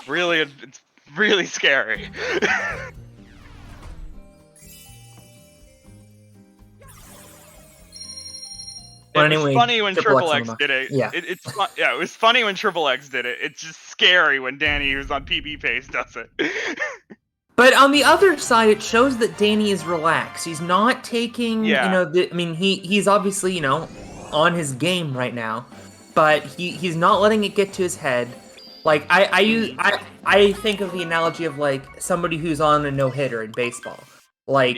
S2: Really, it's really scary.
S1: But
S2: it
S1: anyway,
S2: was funny when TripleX did it.
S1: Yeah.
S2: It was funny when TripleX did it. It's just scary when Danny, who's on PB Pace, does it.
S1: But on the other side, it shows that Danny is relaxed. He's not taking, he's obviously, on his game right now, but he's not letting it get to his head. Like, I think of the analogy of, like, somebody who's on a no-hitter in baseball. Like,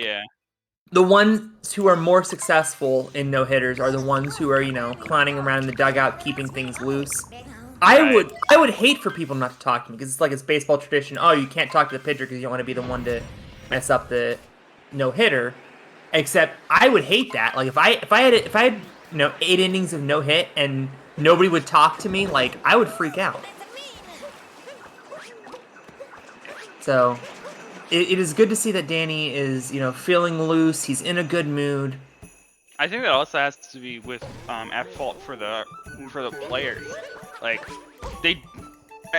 S1: the ones who are more successful in no-hitters are the ones who are, clowning around in the dugout, keeping things loose. I would hate for people not to talk to me, because it's like it's baseball tradition. Oh, you can't talk to the pitcher because you don't want to be the one to mess up the no-hitter. Except I would hate that. Like if I had 8 innings of no-hit and nobody would talk to me, like I would freak out. So it is good to see that Danny is feeling loose. He's in a good mood.
S2: I think that also has to be with at fault for the players. Like,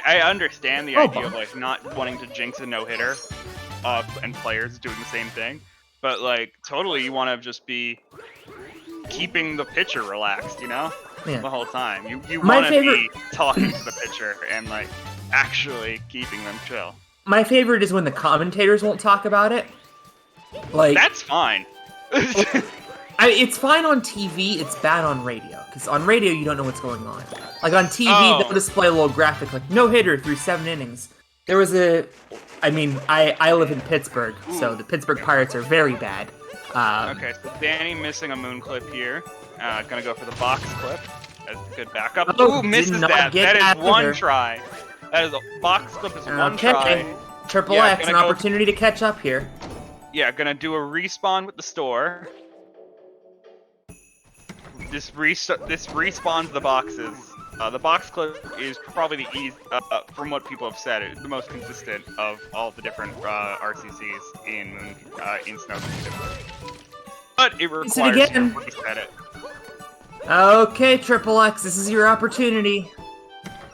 S2: I understand the idea of, like, not wanting to jinx a no-hitter, and players doing the same thing, but, like, totally you want to just be keeping the pitcher relaxed, the whole time. You want to be talking to the pitcher and, like, actually keeping them chill.
S1: My favorite is when the commentators won't talk about it. Like
S2: that's fine.
S1: It's fine on TV, it's bad on radio. Because on radio, you don't know what's going on. Like on TV, they'll display a little graphic, like, no-hitter through 7 innings. There was I live in Pittsburgh, so the Pittsburgh Pirates are very bad.
S2: Okay, so Danny missing a moon clip here. Gonna go for the box clip. That's a good backup. Ooh, misses that. That is one try. That is a box clip is one try.
S1: Triple X, an opportunity to catch up here.
S2: Yeah, gonna do a respawn with the store. This respawns the boxes. The box clip is probably the easy, from what people have said, the most consistent of all the different RCCs in Snow Kingdom. But it requires you to reset it.
S1: Okay, TripleX, this is your opportunity.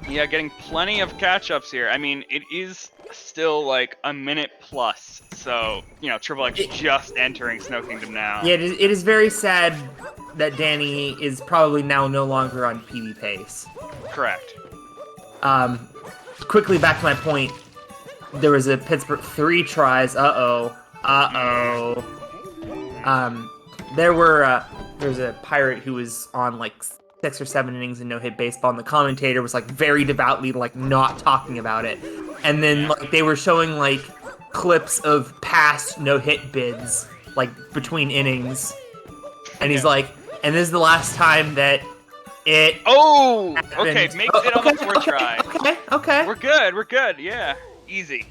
S2: Yeah, getting plenty of catch-ups here. I mean, it is still like a minute plus, so, you know, TripleX just entering Snow Kingdom now.
S1: Yeah, it is very sad that Danny is probably now no longer on PB pace.
S2: Correct.
S1: Quickly back to my point, there was a Pittsburgh 3 tries, there was a pirate who was on like 6 or 7 innings and no-hit baseball, and the commentator was like very devoutly like not talking about it. And then like they were showing like clips of past no-hit bids like between innings. And he's like, and this is the last time that it happened.
S2: Okay, makes it on the 4th try.
S1: Okay.
S2: We're good, yeah. Easy.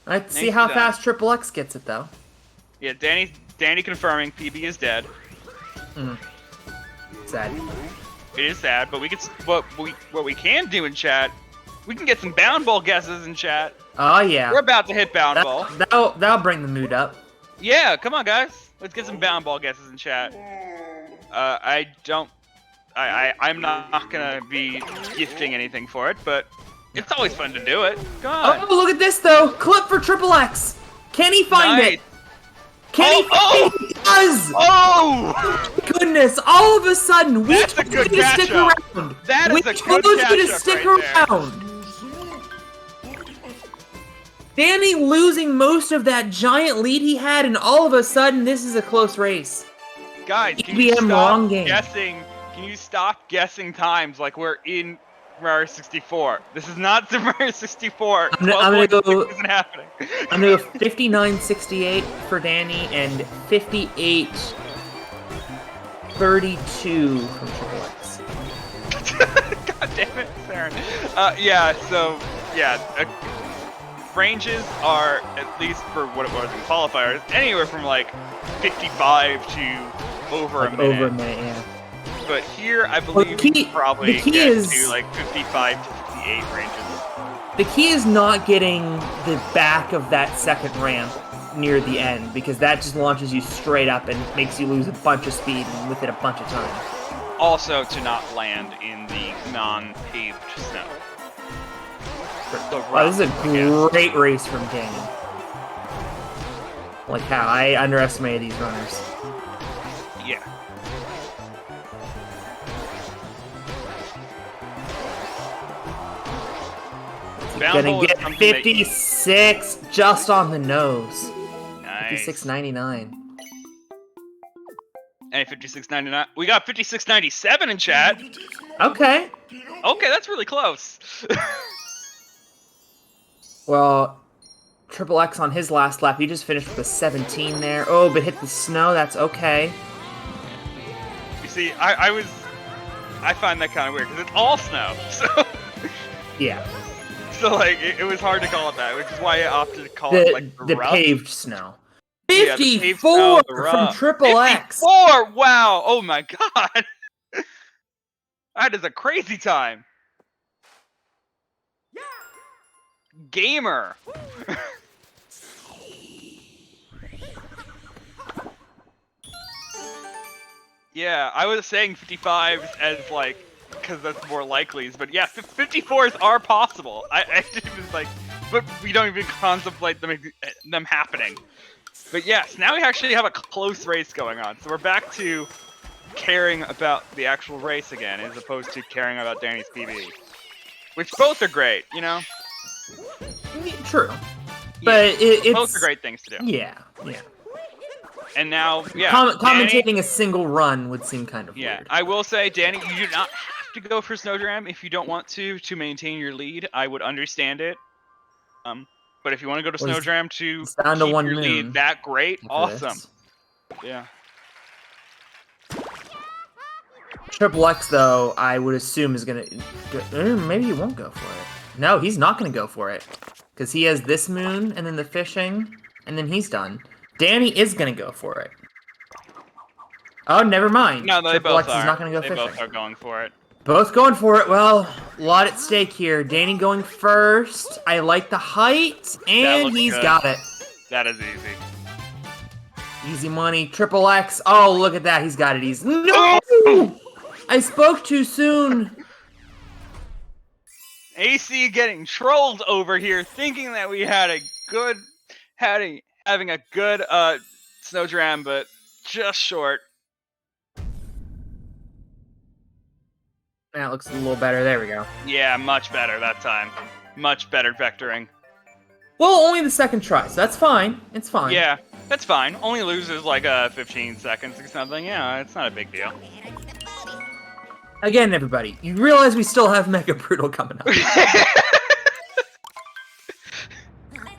S1: Let's see how fast TripleX gets it though.
S2: Yeah, Danny confirming PB is dead.
S1: Sad.
S2: It is sad, but what we can do in chat, we can get some bound ball guesses in chat.
S1: Oh yeah.
S2: We're about to hit bound ball.
S1: That'll bring the mood up.
S2: Yeah, come on guys. Let's get some bound ball guesses in chat. I'm not gonna be gifting anything for it, but it's always fun to do it. Come on.
S1: Oh, look at this though! Clip for TripleX! Can he find it? Can he find it? He does!
S2: Oh!
S1: Goodness, all of a sudden, we
S2: That's a
S1: told
S2: good
S1: you to stick
S2: catch-up.
S1: around!
S2: That
S1: We
S2: is a
S1: told
S2: good
S1: you to
S2: catch-up
S1: stick
S2: right
S1: around! Danny losing most of that giant lead he had, and all of a sudden, this is a close race.
S2: Guys, can you
S1: EBM wrong game.
S2: guessing? Can you stop guessing times like we're in Mario 64? This is not Super Mario 64.
S1: I'm gonna go.
S2: Isn't happening.
S1: I'm gonna go 59.68 for Danny and 58.32 from TripleX.
S2: God damn it, Saren. Ranges are, at least for what it was in qualifiers, anywhere from like 55 to over a minute.
S1: Over a minute, yeah.
S2: But here, I believe we probably get to like 55 to 58 ranges.
S1: The key is not getting the back of that second ramp near the end, because that just launches you straight up and makes you lose a bunch of speed within a bunch of time.
S2: Also, to not land in the non-paved snow.
S1: Wow, this is a great race from Danny. Like how I underestimated these runners.
S2: Yeah.
S1: Gonna get 56 just on the nose.
S2: Nice.
S1: 56.99.
S2: And 56.99. We got 56.97 in chat.
S1: Okay.
S2: Okay, that's really close.
S1: Well, TripleX on his last lap, he just finished with a 17 there. Oh, but hit the snow. That's okay.
S2: You see, I find that kind of weird because it's all snow. So
S1: yeah.
S2: So like it was hard to call it that, which is why I opted to call it like
S1: the paved snow. 54
S2: the paved snow,
S1: from TripleX.
S2: 54! Wow! Oh my god! That is a crazy time. Gamer. Yeah, I was saying 55s as like because that's more likely, but yeah, 54s are possible. I didn't even like, but we don't even contemplate them happening. But yes, now we actually have a close race going on, so we're back to caring about the actual race again, as opposed to caring about Danny's PB, which both are great, you know.
S1: True, but it's
S2: both are great things to do.
S1: Yeah.
S2: And now, yeah,
S1: commentating
S2: Danny,
S1: a single run would seem kind of weird.
S2: I will say, Danny, you do not have to go for Snowdram if you don't want to maintain your lead. I would understand it. But if you want to go to Snowdram to keep your lead that great, awesome. Yeah.
S1: TripleX, though, I would assume is gonna. Maybe he won't go for it. No, he's not gonna go for it because he has this moon and then the fishing, and then he's done. Danny is gonna go for it. Oh, never mind.
S2: No, they both are.
S1: Is not gonna go
S2: they
S1: fishing.
S2: Both are going for it.
S1: Both going for it. Well, a lot at stake here. Danny going first. I like the height, and he's
S2: good.
S1: got it.
S2: That is easy.
S1: Easy money. XXX. Oh, look at that. He's got it easy. No! I spoke too soon.
S2: AC getting trolled over here, thinking that we had a good, having a good snow dram, but just short.
S1: That looks a little better. There we go.
S2: Yeah, much better that time. Much better vectoring.
S1: Well, only the second try, so that's fine. It's fine.
S2: Yeah, that's fine. Only loses like 15 seconds or something. Yeah, it's not a big deal.
S1: Again, everybody, you realize we still have Mega Brutal coming up.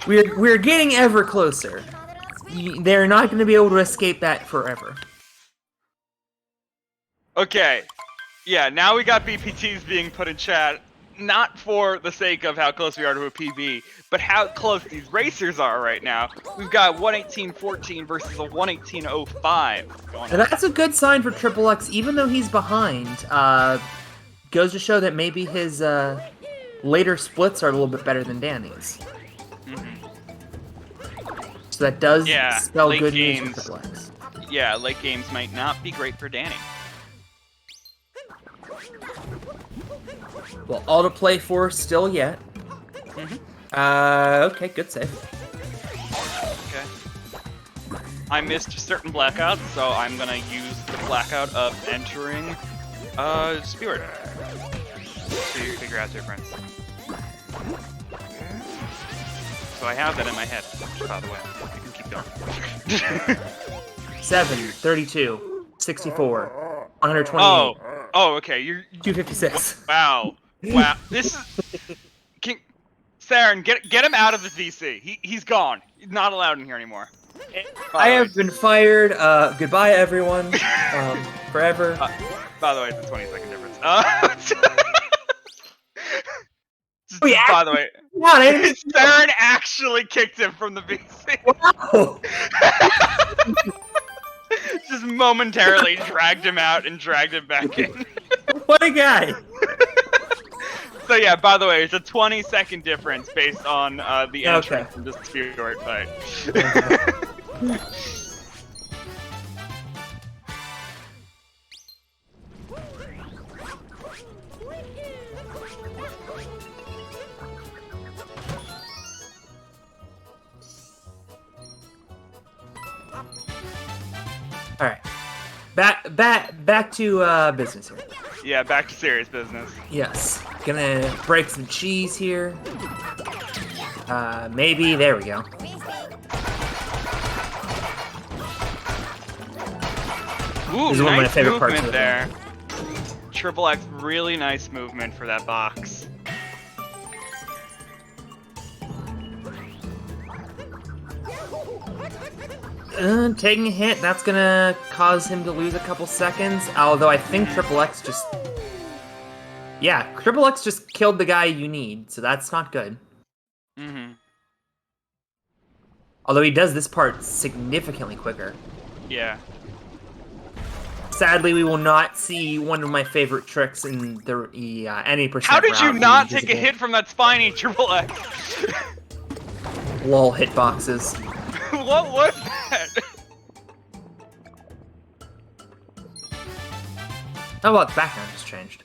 S1: We're getting ever closer. They're not going to be able to escape that forever.
S2: Okay. Yeah, now we got BPTs being put in chat, not for the sake of how close we are to a PB, but how close these racers are right now. We've got 118.14 versus a 118.05 going on.
S1: And that's a good sign for XXX, even though he's behind. Goes to show that maybe his later splits are a little bit better than Danny's. So that does spell good news for XXX.
S2: Yeah, late games might not be great for Danny.
S1: Well, all to play for still yet. Okay, good save.
S2: Okay. I missed certain blackouts, so I'm gonna use the blackout of entering Speedrun. So you figure out difference. So I have that in my head, by the way. You can keep going.
S1: 7, 32, 64, 128.
S2: Oh, okay. You're
S1: 256.
S2: Wow. Wow. This is Saren, get him out of the DC. He's gone. He's not allowed in here anymore.
S1: I have been fired. Goodbye, everyone. Forever.
S2: By the way, it's a 20-second difference.
S1: Oh, yeah.
S2: By the way, Saren actually kicked him from the BC.
S1: Wow.
S2: Just momentarily dragged him out and dragged him back in.
S1: What a guy.
S2: So yeah, by the way, it's a 20-second difference based on the entrance in this Speedrun fight.
S1: All right. Back to business here.
S2: Yeah, back to serious business.
S1: Yes. Gonna break some cheese here. Maybe. There we go.
S2: Ooh,
S1: This is one of my
S2: nice
S1: favorite parts
S2: movement
S1: of
S2: there. XXX, really nice movement for that box.
S1: Taking a hit, that's gonna cause him to lose a couple seconds. Although I think XXX just... Yeah, XXX just killed the guy you need, so that's not good. Although he does this part significantly quicker.
S2: Yeah.
S1: Sadly, we will not see one of my favorate tricks in the any percent.
S2: How did you not take a hit from that spiny XXX?
S1: Lol hitboxes.
S2: What was that?
S1: How about the background just changed?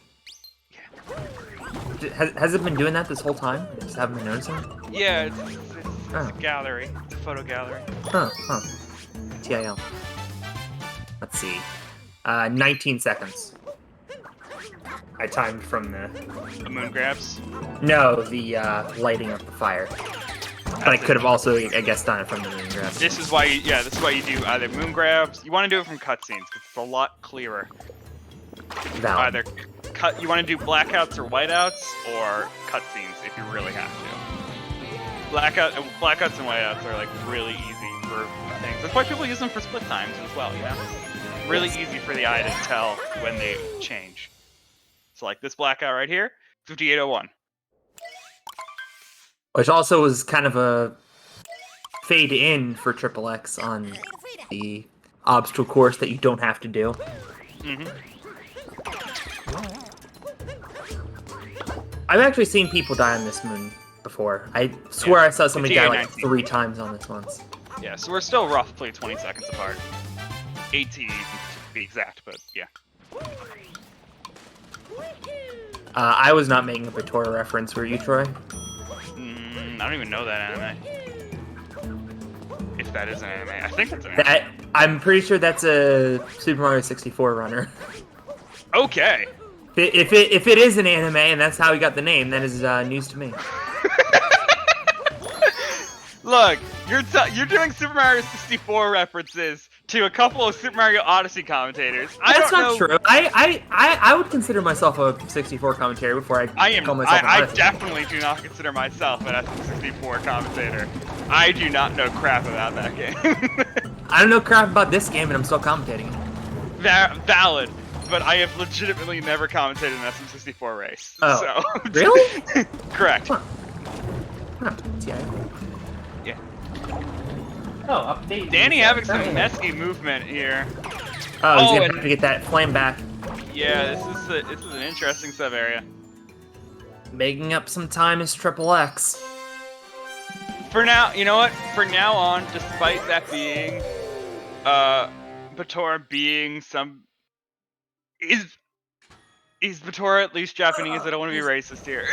S1: Has it been doing that this whole time? I just haven't been noticing?
S2: Yeah, it's a gallery. It's a photo gallery.
S1: Huh. TIL. Let's see. 19 seconds. I timed from
S2: The moon grabs?
S1: No, the lighting of the fire. But I could have also, I guess, done it from the moon grabs.
S2: This is why you do either moon grabs. You want to do it from cutscenes because it's a lot clearer.
S1: Valid.
S2: Either you want to do blackouts or whiteouts, or cutscenes if you really have to. Blackouts and whiteouts are like really easy for things. That's why people use them for split times as well. Yeah, really easy for the eye to tell when they change. So like this blackout right here, 5801.
S1: Which also was kind of a fade in for XXX on the obstacle course that you don't have to do. I've actually seen people die on this moon before. I swear I saw somebody die like 3 times on this once.
S2: Yeah, so we're still roughly 20 seconds apart. 18 to be exact, but yeah.
S1: I was not making a Batora reference, were you, Troy?
S2: I don't even know that anime. If that is an anime. I think it's an
S1: anime. I'm pretty sure that's a Super Mario 64 runner.
S2: Okay.
S1: If it is an anime and that's how he got the name, that is news to me.
S2: Look, you're doing Super Mario 64 references to a couple of Super Mario Odyssey commentators.
S1: That's not true. I would consider myself a 64 commentator before I call myself an Odyssey.
S2: I definitely do not consider myself an SM64 commentator. I do not know crap about that game.
S1: I don't know crap about this game, and I'm still commentating it.
S2: Valid, but I have legitimately never commentated an SM64 race.
S1: Oh,
S2: so.
S1: Really?
S2: Correct.
S1: Huh. Yeah. Oh, update.
S2: Danny having some messy movement here.
S1: Oh, he's gonna get that flame back.
S2: Yeah, this is an interesting sub area.
S1: Making up some time is TripleX.
S2: For now, you know what? For now on, despite that being, Batora being some, is Batora at least Japanese? I don't want to be racist here.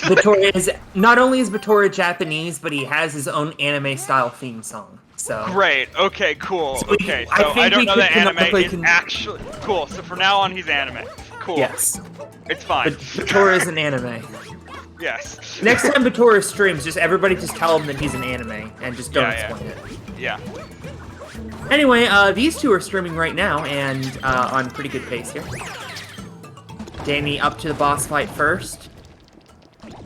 S1: Batora is not only is Batora Japanese, but he has his own anime style theme song. So
S2: great. Okay. Cool.
S1: So
S2: okay. So I don't know that anime is actually cool. So from now on, he's anime. Cool.
S1: Yes.
S2: It's fine.
S1: Batora is an anime.
S2: Yes.
S1: Next time Batora streams, everybody just tell him that he's an anime and just don't explain it.
S2: Yeah.
S1: Anyway, these two are streaming right now and on pretty good pace here. Danny up to the boss fight first.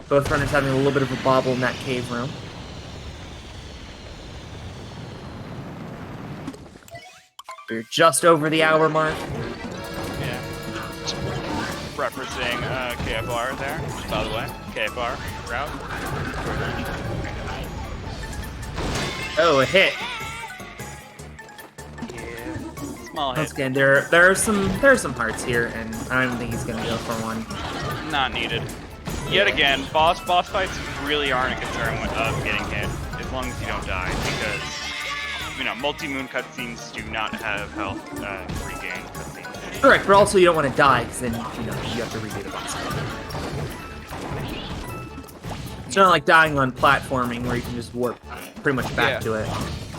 S1: Both runners having a little bit of a bobble in that cave room. We're just over the hour mark.
S2: Yeah. Referencing KFR there, by the way. KFR route.
S1: Oh, a hit.
S2: Yeah. Small hit.
S1: Once again, there are some hearts here, and I don't even think he's gonna go for one.
S2: Not needed. Yet again, boss fights really aren't a concern of getting hit, as long as you don't die, because multi-moon cutscenes do not have health regain cutscenes.
S1: Correct, but also you don't want to die, because then you have to redo the boss fight. It's not like dying on platforming where you can just warp pretty much back to it.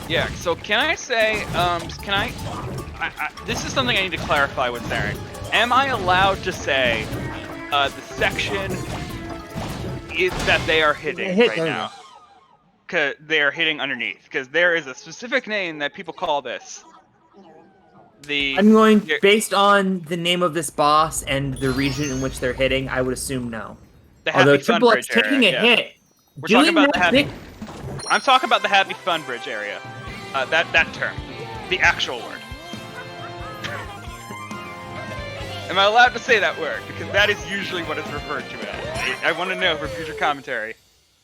S2: Yeah. So can I say, this is something I need to clarify with Saren. Am I allowed to say the section is that they are hitting right now? Because they are hitting underneath. Because there is a specific name that people call this.
S1: I'm going, based on the name of this boss and the region in which they're hitting, I would assume no. Although TripleX taking a hit,
S2: we're talking about the happy. I'm talking about the Happy Fun Bridge area. That term, the actual word. Am I allowed to say that word? Because that is usually what it's referred to as. I want to know for future commentary.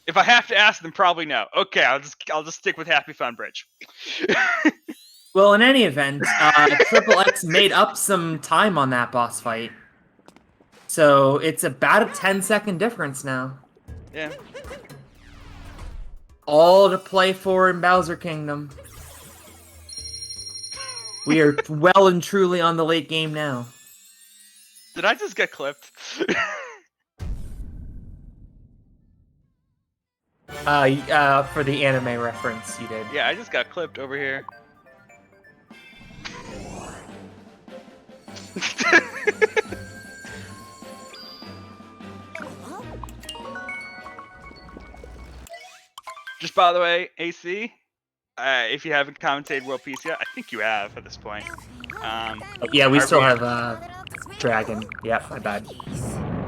S2: If I have to ask, then probably no. Okay, I'll just stick with Happy Fun Bridge.
S1: Well, in any event, TripleX made up some time on that boss fight. So it's about a 10-second difference now.
S2: Yeah.
S1: All to play for in Bowser Kingdom. We are well and truly on the late game now.
S2: Did I just get clipped?
S1: For the anime reference, you did.
S2: Yeah, I just got clipped over here. Just by the way, AC, if you haven't commentated World Peace yet, I think you have at this point.
S1: Yeah, we still have Dragon. Yep, my bad.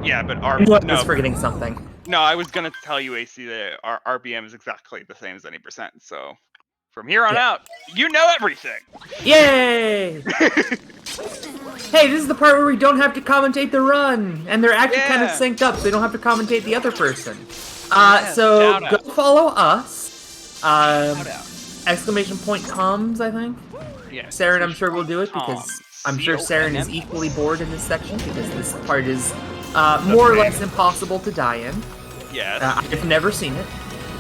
S2: Yeah, but
S1: I was forgetting something.
S2: No, I was gonna tell you, AC, that our RBM is exactly the same as any %. So from here on out, you know everything. Yay!
S1: Hey, this is the part where we don't have to commentate the run, and they're actually kind of synced up, so they don't have to commentate the other person. So go follow us. Exclamation point comms, I think.
S2: Yeah.
S1: Saren, I'm sure will do it because I'm sure Saren is equally bored in this section because this part is more or less impossible to die in.
S2: Yes.
S1: I've never seen it.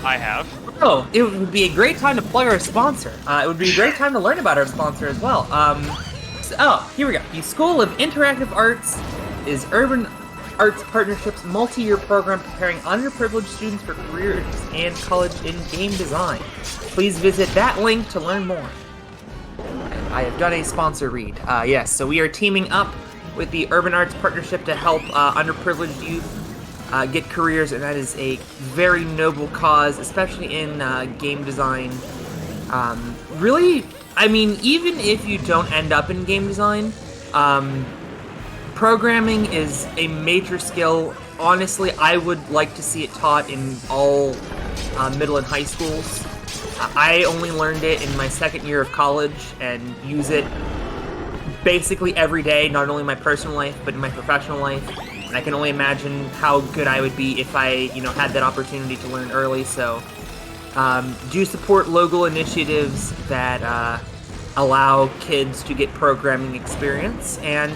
S2: I have.
S1: Oh, it would be a great time to plug our sponsor. It would be a great time to learn about our sponsor as well. Here we go. The School of Interactive Arts is Urban Arts Partnership's multi-year program preparing underprivileged students for careers and college in game design. Please visit that link to learn more. I have done a sponsor read. Yes, so we are teaming up with the Urban Arts Partnership to help underprivileged youth get careers, and that is a very noble cause, especially in game design. Really, I mean, even if you don't end up in game design, programming is a major skill. Honestly, I would like to see it taught in all middle and high schools. I only learned it in my second year of college and use it basically every day, not only in my personal life, but in my professional life. And I can only imagine how good I would be if I, had that opportunity to learn early. So, do support local initiatives that allow kids to get programming experience. And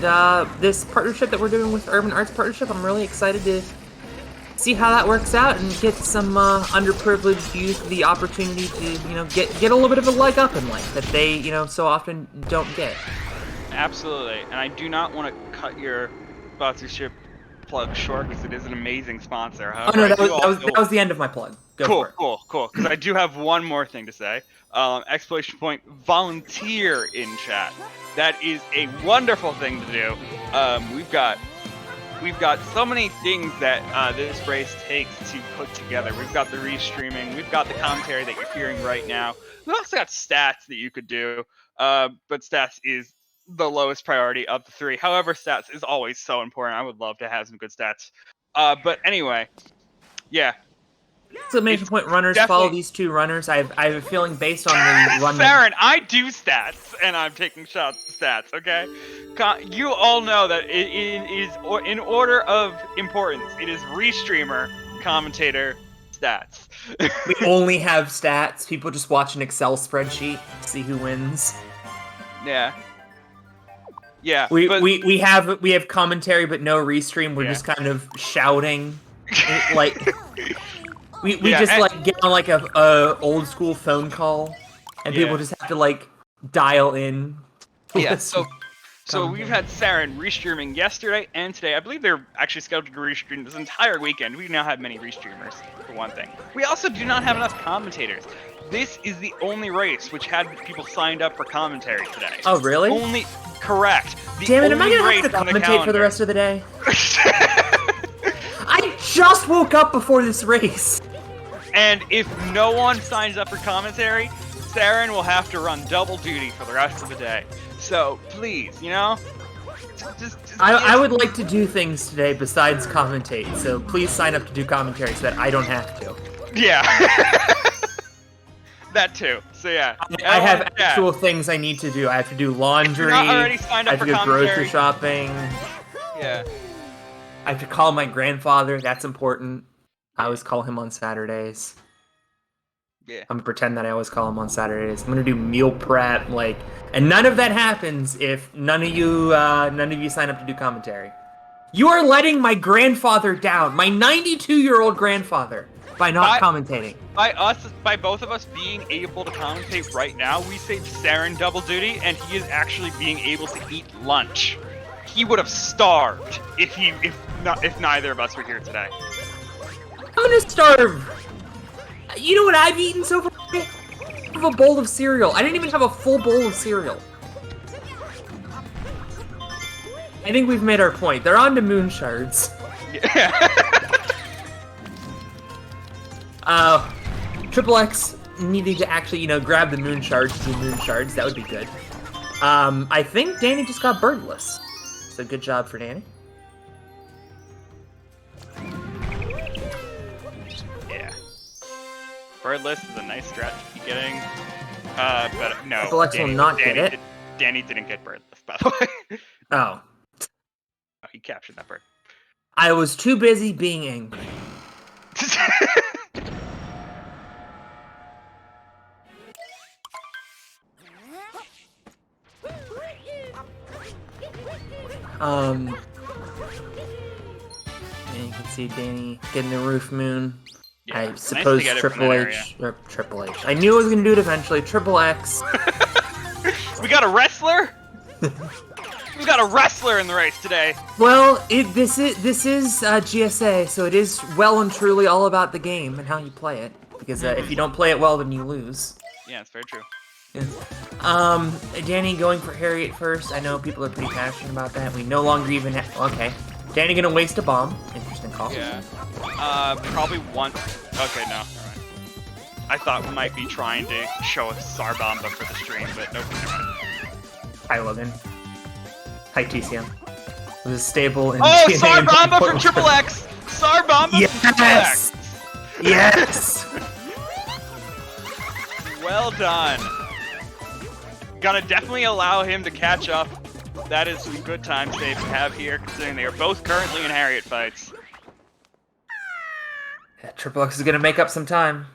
S1: this partnership that we're doing with Urban Arts Partnership, I'm really excited to see how that works out and get some underprivileged youth the opportunity to, get a little bit of a leg up in life that they, so often don't get.
S2: Absolutely. And I do not want to cut your sponsorship plug short because it is an amazing sponsor. However,
S1: oh no, that was the end of my plug. Go for it.
S2: Cool. Because I do have one more thing to say. Exclamation point, volunteer in chat. That is a wonderful thing to do. We've got so many things that this race takes to put together. We've got the restreaming, we've got the commentary that you're hearing right now. We've also got stats that you could do, but stats is the lowest priority of the three. However, stats is always so important. I would love to have some good stats. But anyway, yeah.
S1: Exclamation point runners, follow these two runners. I have a feeling based on the run.
S2: Farron, I do stats, and I'm taking shots at stats, okay? You all know that it is in order of importance. It is restreamer, commentator, stats.
S1: We only have stats. People just watch an Excel spreadsheet, see who wins.
S2: Yeah. Yeah.
S1: We have commentary but no restream. We're just kind of shouting, like. We just get on like a old school phone call, and people just have to dial in.
S2: Yeah. So we've had Saren restreaming yesterday and today. I believe they're actually scheduled to restream this entire weekend. We've now had many restreamers, for one thing. We also do not have enough commentators. This is the only race which had people signed up for commentary today.
S1: Oh, really?
S2: Correct.
S1: Damn it, am I going to have to commentate for the rest of the day? I just woke up before this race.
S2: And if no one signs up for commentary, Saren will have to run double duty for the rest of the day. So, please,
S1: I would like to do things today besides commentate, so please sign up to do commentary so that I don't have to.
S2: Yeah. That too. So yeah.
S1: I have actual things I need to do. I have to do laundry.
S2: If you're not already signed up
S1: I have to go grocery shopping.
S2: Yeah.
S1: I have to call my grandfather. That's important. I always call him on Saturdays.
S2: Yeah.
S1: I'm gonna pretend that I always call him on Saturdays. I'm gonna do meal prep, and none of that happens if none of you sign up to do commentary. You are letting my grandfather down, my 92-year-old grandfather, by not commentating.
S2: By both of us being able to commentate right now, we saved Saren double duty, and he is actually being able to eat lunch. He would have starved if neither of us were here today.
S1: I'm gonna starve. You know what I've eaten so far? I have a bowl of cereal. I didn't even have a full bowl of cereal. I think we've made our point. They're on to moon shards.
S2: Yeah.
S1: TripleX needing to actually, grab the moon shards to do moon shards. That would be good. I think Danny just got birdless. So good job for Danny.
S2: Birdless is a nice strat to be getting. But no.
S1: TripleX will not get it.
S2: Danny didn't get birdless, by the way.
S1: Oh.
S2: He captured that bird.
S1: I was too busy being angry. see Danny getting the roof moon.
S2: Yeah,
S1: I
S2: nice
S1: suppose
S2: to get it from
S1: Triple
S2: that
S1: H or Triple H. I knew I was gonna do it eventually. Triple X.
S2: We got a wrestler. We got a wrestler in the race today.
S1: Well, this is GSA, so it is well and truly all about the game and how you play it. Because if you don't play it well, then you lose.
S2: Yeah, it's very true.
S1: Danny going for Harriet first. I know people are pretty passionate about that. We no longer even okay. Danny gonna waste a bomb. Interesting call.
S2: Yeah. Probably one. Okay, no. All right. I thought we might be trying to show a Sarbamba for the stream, but nope. Never mind.
S1: Hi, Logan. Hi, TCM. It was stable and
S2: Oh, Sarbamba from Triple X! Sarbamba from Triple X!
S1: Yes!
S2: Well done. Gonna definitely allow him to catch up. That is some good time save to have here, considering they are both currently in Harriet fights.
S1: Yeah, Triple X is gonna make up some time.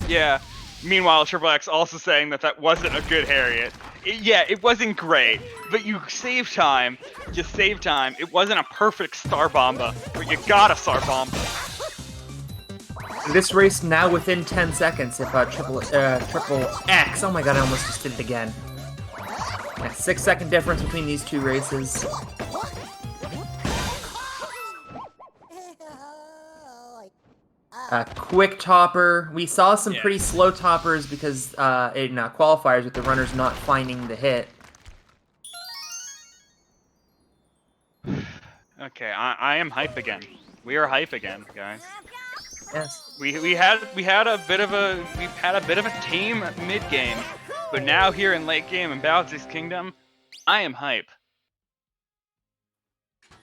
S2: Yeah. Meanwhile, Triple X also saying that that wasn't a good Harriet. It wasn't great, but you saved time. You saved time. It wasn't a perfect Starbomba, but you got a Starbomba.
S1: This race now within 10 seconds if Triple X. Oh my god, I almost just did it again. Yeah, 6-second difference between these two races. Quick topper. We saw some pretty slow toppers because in qualifiers with the runners not finding the hit.
S2: Okay, I am hype again. We are hype again, guys.
S1: Yes.
S2: We had a bit of a tame mid game, but now here in late game in Bowser's Kingdom, I am hype.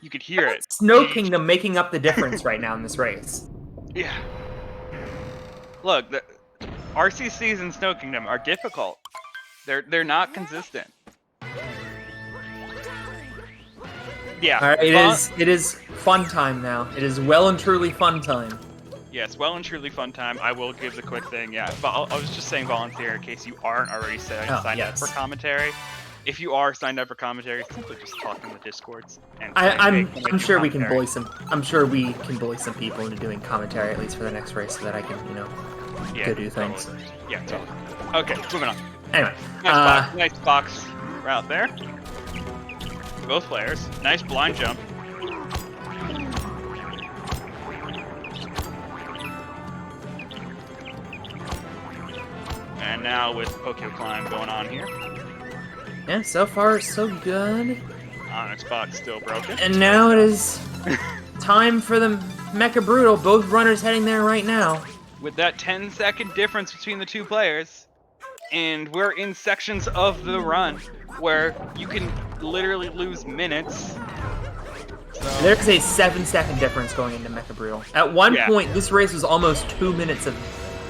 S2: You could hear it.
S1: Snow Kingdom making up the difference right now in this race.
S2: Yeah. Look, the RCCs in Snow Kingdom are difficult. They're not consistent. Yeah.
S1: All right, it is fun time now. It is well and truly fun time.
S2: Yes, well and truly fun time. I will give the quick thing. Yeah, but I was just saying volunteer in case you aren't already signed up for commentary. If you are signed up for commentary, simply just talk in the Discords. And
S1: I'm sure we can bully some. I'm sure we can bully some people into doing commentary at least for the next race, so that I can, go do things.
S2: Totally. Yeah, totally. Okay, moving on.
S1: Anyway,
S2: nice box route there. For both players. Nice blind jump. And now with Pokio Climb going on here.
S1: Yeah, so far so good.
S2: Onyx Bot's still broken.
S1: And now it is time for the Mecha Brutal. Both runners heading there right now.
S2: With that 10-second difference between the two players, and we're in sections of the run where you can literally lose minutes. So...
S1: There's a 7-second difference going into Mecha Brutal. At one point, this race was almost 2 minutes of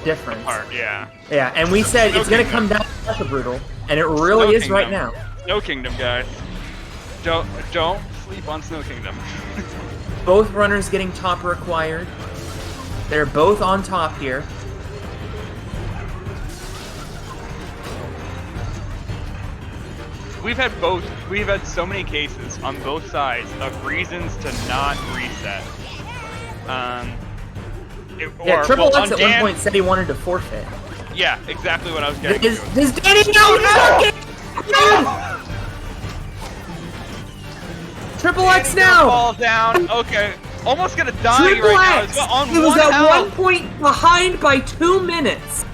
S1: difference.
S2: Apart, yeah.
S1: Yeah, and we said it's going to come down to Mecha Brutal, and it really is right now.
S2: Snow Kingdom, guys. Don't sleep on Snow Kingdom.
S1: Both runners getting topper acquired. They're both on top here.
S2: We've had so many cases on both sides of reasons to not reset.
S1: Triple X at one point said he wanted to forfeit.
S2: Yeah, exactly what I was getting.
S1: Does Danny know? No! Triple X now!
S2: Fall down. Okay, almost gonna die
S1: Triple
S2: right
S1: X.
S2: now.
S1: He was at 1 point behind by 2 minutes.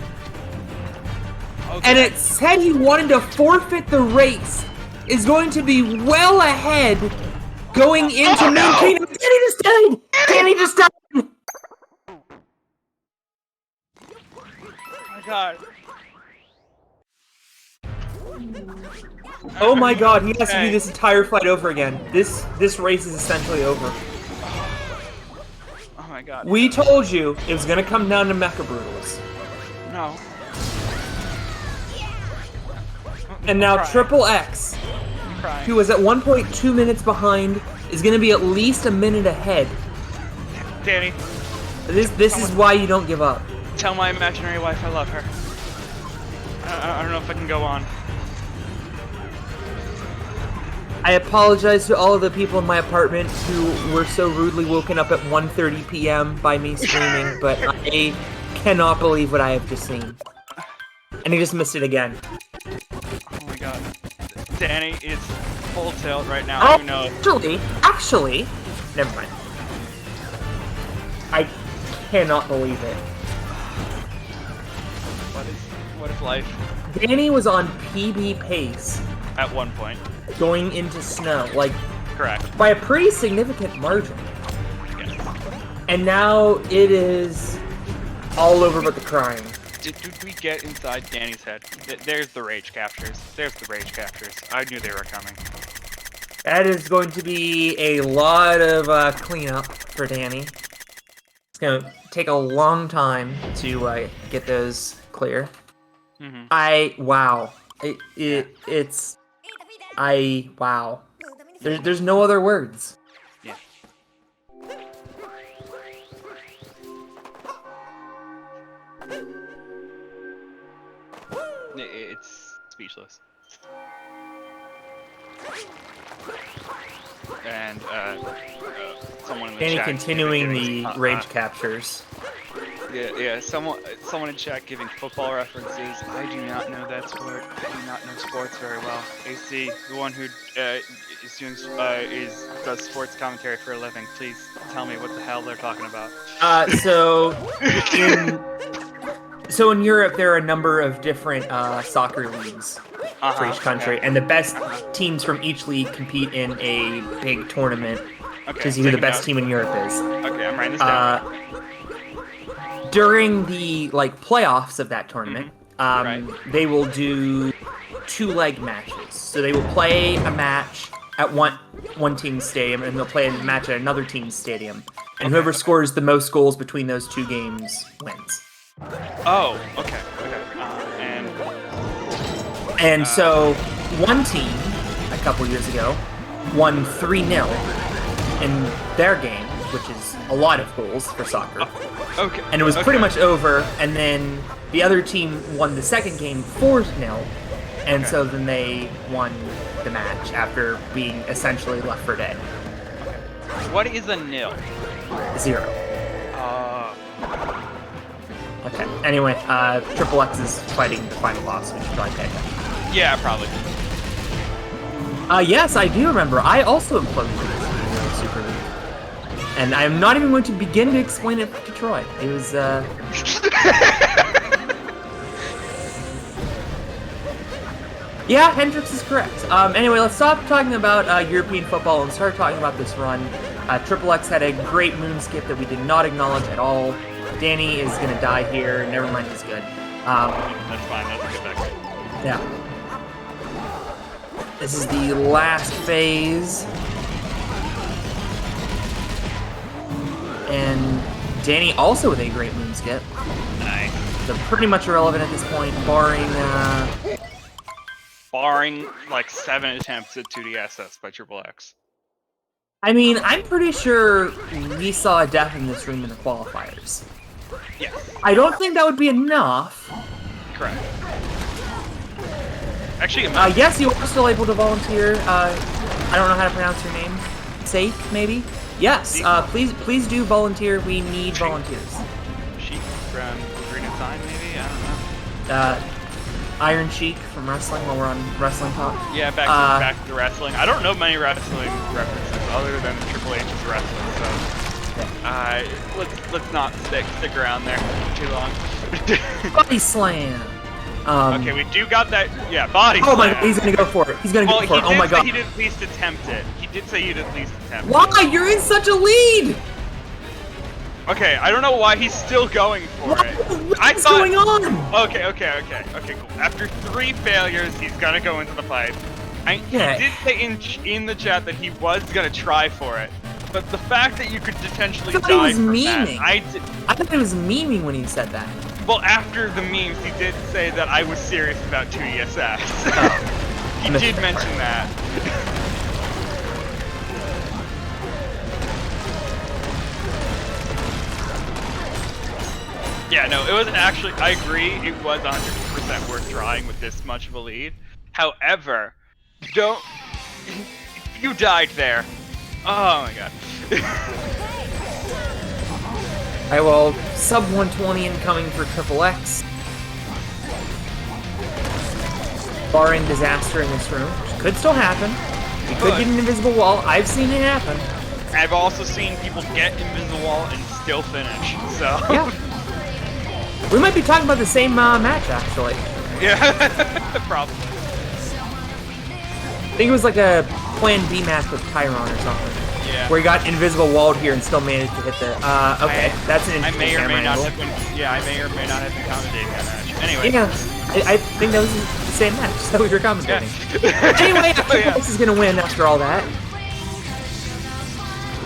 S1: Okay. And it said he wanted to forfeit the race. Is going to be well ahead going into Main Kingdom. Danny just died! Danny just died!
S2: God.
S1: Oh my god, he has to do this entire fight over again. This race is essentially over.
S2: Oh my god.
S1: We told you it was gonna come down to Mecha Brutals.
S2: No.
S1: And now Triple X, who was at 1 point 2 minutes behind, is gonna be at least a minute ahead.
S2: Danny.
S1: This is why you don't give up.
S2: Tell my imaginary wife I love her. I don't know if I can go on.
S1: I apologize to all of the people in my apartment who were so rudely woken up at 1:30 p.m. by me screaming, but I cannot believe what I have just seen. And he just missed it again.
S2: Oh my god. Danny is full tilt right now.
S1: Oh,
S2: Who knows?
S1: actually, never mind. I cannot believe it.
S2: What is life?
S1: Danny was on PB pace
S2: At one point.
S1: going into snow, like
S2: Correct.
S1: by a pretty significant margin.
S2: Yes.
S1: And now it is all over but the crying.
S2: Did we get inside Danny's head? There's the rage captures. There's the rage captures. I knew they were coming.
S1: That is going to be a lot of cleanup for Danny. It's going to take a long time to get those clear.
S2: Mm-hmm.
S1: Wow. Wow. There's no other words.
S2: Yeah. It's speechless. And someone in the
S1: Danny
S2: chat
S1: continuing
S2: giving,
S1: the rage captures.
S2: Yeah. Someone in chat giving football references. I do not know that sport. I do not know sports very well. AC, the one who does sports commentary for a living, please tell me what the hell they're talking about.
S1: So in Europe, there are a number of different soccer leagues for each country, and the best teams from each league compete in a big tournament to see who the best team in Europe is.
S2: Okay, I'm writing this down.
S1: During the playoffs of that tournament, they will do 2-leg matches. So they will play a match at one team's stadium, and they'll play a match at another team's stadium, and whoever scores the most goals between those two games wins.
S2: Oh, okay.
S1: And so one team a couple years ago won 3-0 in their game, which is a lot of goals for soccer.
S2: Okay.
S1: And it was pretty much over, and then the other team won the second game 4-0, and so then they won the match after being essentially left for dead.
S2: What is a nil?
S1: 0. Okay. Anyway, TripleX is fighting the final boss. We should probably pay attention.
S2: Yeah, probably.
S1: Yes, I do remember. I also imploded the Super League. And I'm not even going to begin to explain it to Troy. It was, Yeah, Hendrix is correct. Anyway, let's stop talking about European football and start talking about this run. TripleX had a great moon skip that we did not acknowledge at all. Danny is gonna die here. Never mind, he's good.
S2: That's fine. That's expected.
S1: Yeah. This is the last phase. And Danny also with a great moon skip.
S2: Nice.
S1: So pretty much irrelevant at this point,
S2: barring like 7 attempts at 2DSS by TripleX.
S1: I mean, I'm pretty sure we saw a death in this room in the qualifiers.
S2: Yes.
S1: I don't think that would be enough.
S2: Correct. Actually,
S1: yes, you are still able to volunteer. I don't know how to pronounce your name. Sake, maybe? Yes, please do volunteer. We need volunteers.
S2: Sheik from Green and Sign, maybe? I don't know.
S1: Iron Sheik from wrestling while we're on wrestling talk.
S2: Yeah, back to wrestling. I don't know many wrestling references other than Triple H's wrestling, so let's not stick around there too long.
S1: Body slam.
S2: Okay, we do got that. Yeah, body slam.
S1: Oh my God, he's gonna go for it. He's gonna go for it. Oh my God.
S2: He did at least attempt it. He did say he'd at least attempt it.
S1: Why? You're in such a lead.
S2: Okay, I don't know why he's still going for it.
S1: What's going on?
S2: Okay, cool. After 3 failures, he's gonna go into the fight. He did say in the chat that he was gonna try for it, but the fact that you could potentially die from that, I
S1: thought he was memeing when he said that.
S2: Well, after the memes, he did say that I was serious about 2ESS. He did mention that. Yeah, no, it was actually, I agree, it was 100% worth trying with this much of a lead. However, You died there. Oh my god.
S1: Alright, well, sub 120 incoming for TripleX. Barring disaster in this room, which could still happen. We could get an invisible wall. I've seen it happen.
S2: I've also seen people get invisible wall and still finish, so...
S1: Yeah. We might be talking about the same match, actually.
S2: Yeah, probably.
S1: I think it was like a Plan B match with Tyron or something.
S2: Yeah.
S1: Where he got invisible walled here and still managed to hit the... okay, that's an interesting
S2: I may or may not
S1: angle.
S2: have been... Yeah, I may or may not have been commentating that match. Anyway.
S1: Yeah, I think that was the same match that we were commentating.
S2: Yeah.
S1: Anyway, TripleX is going to win after all that.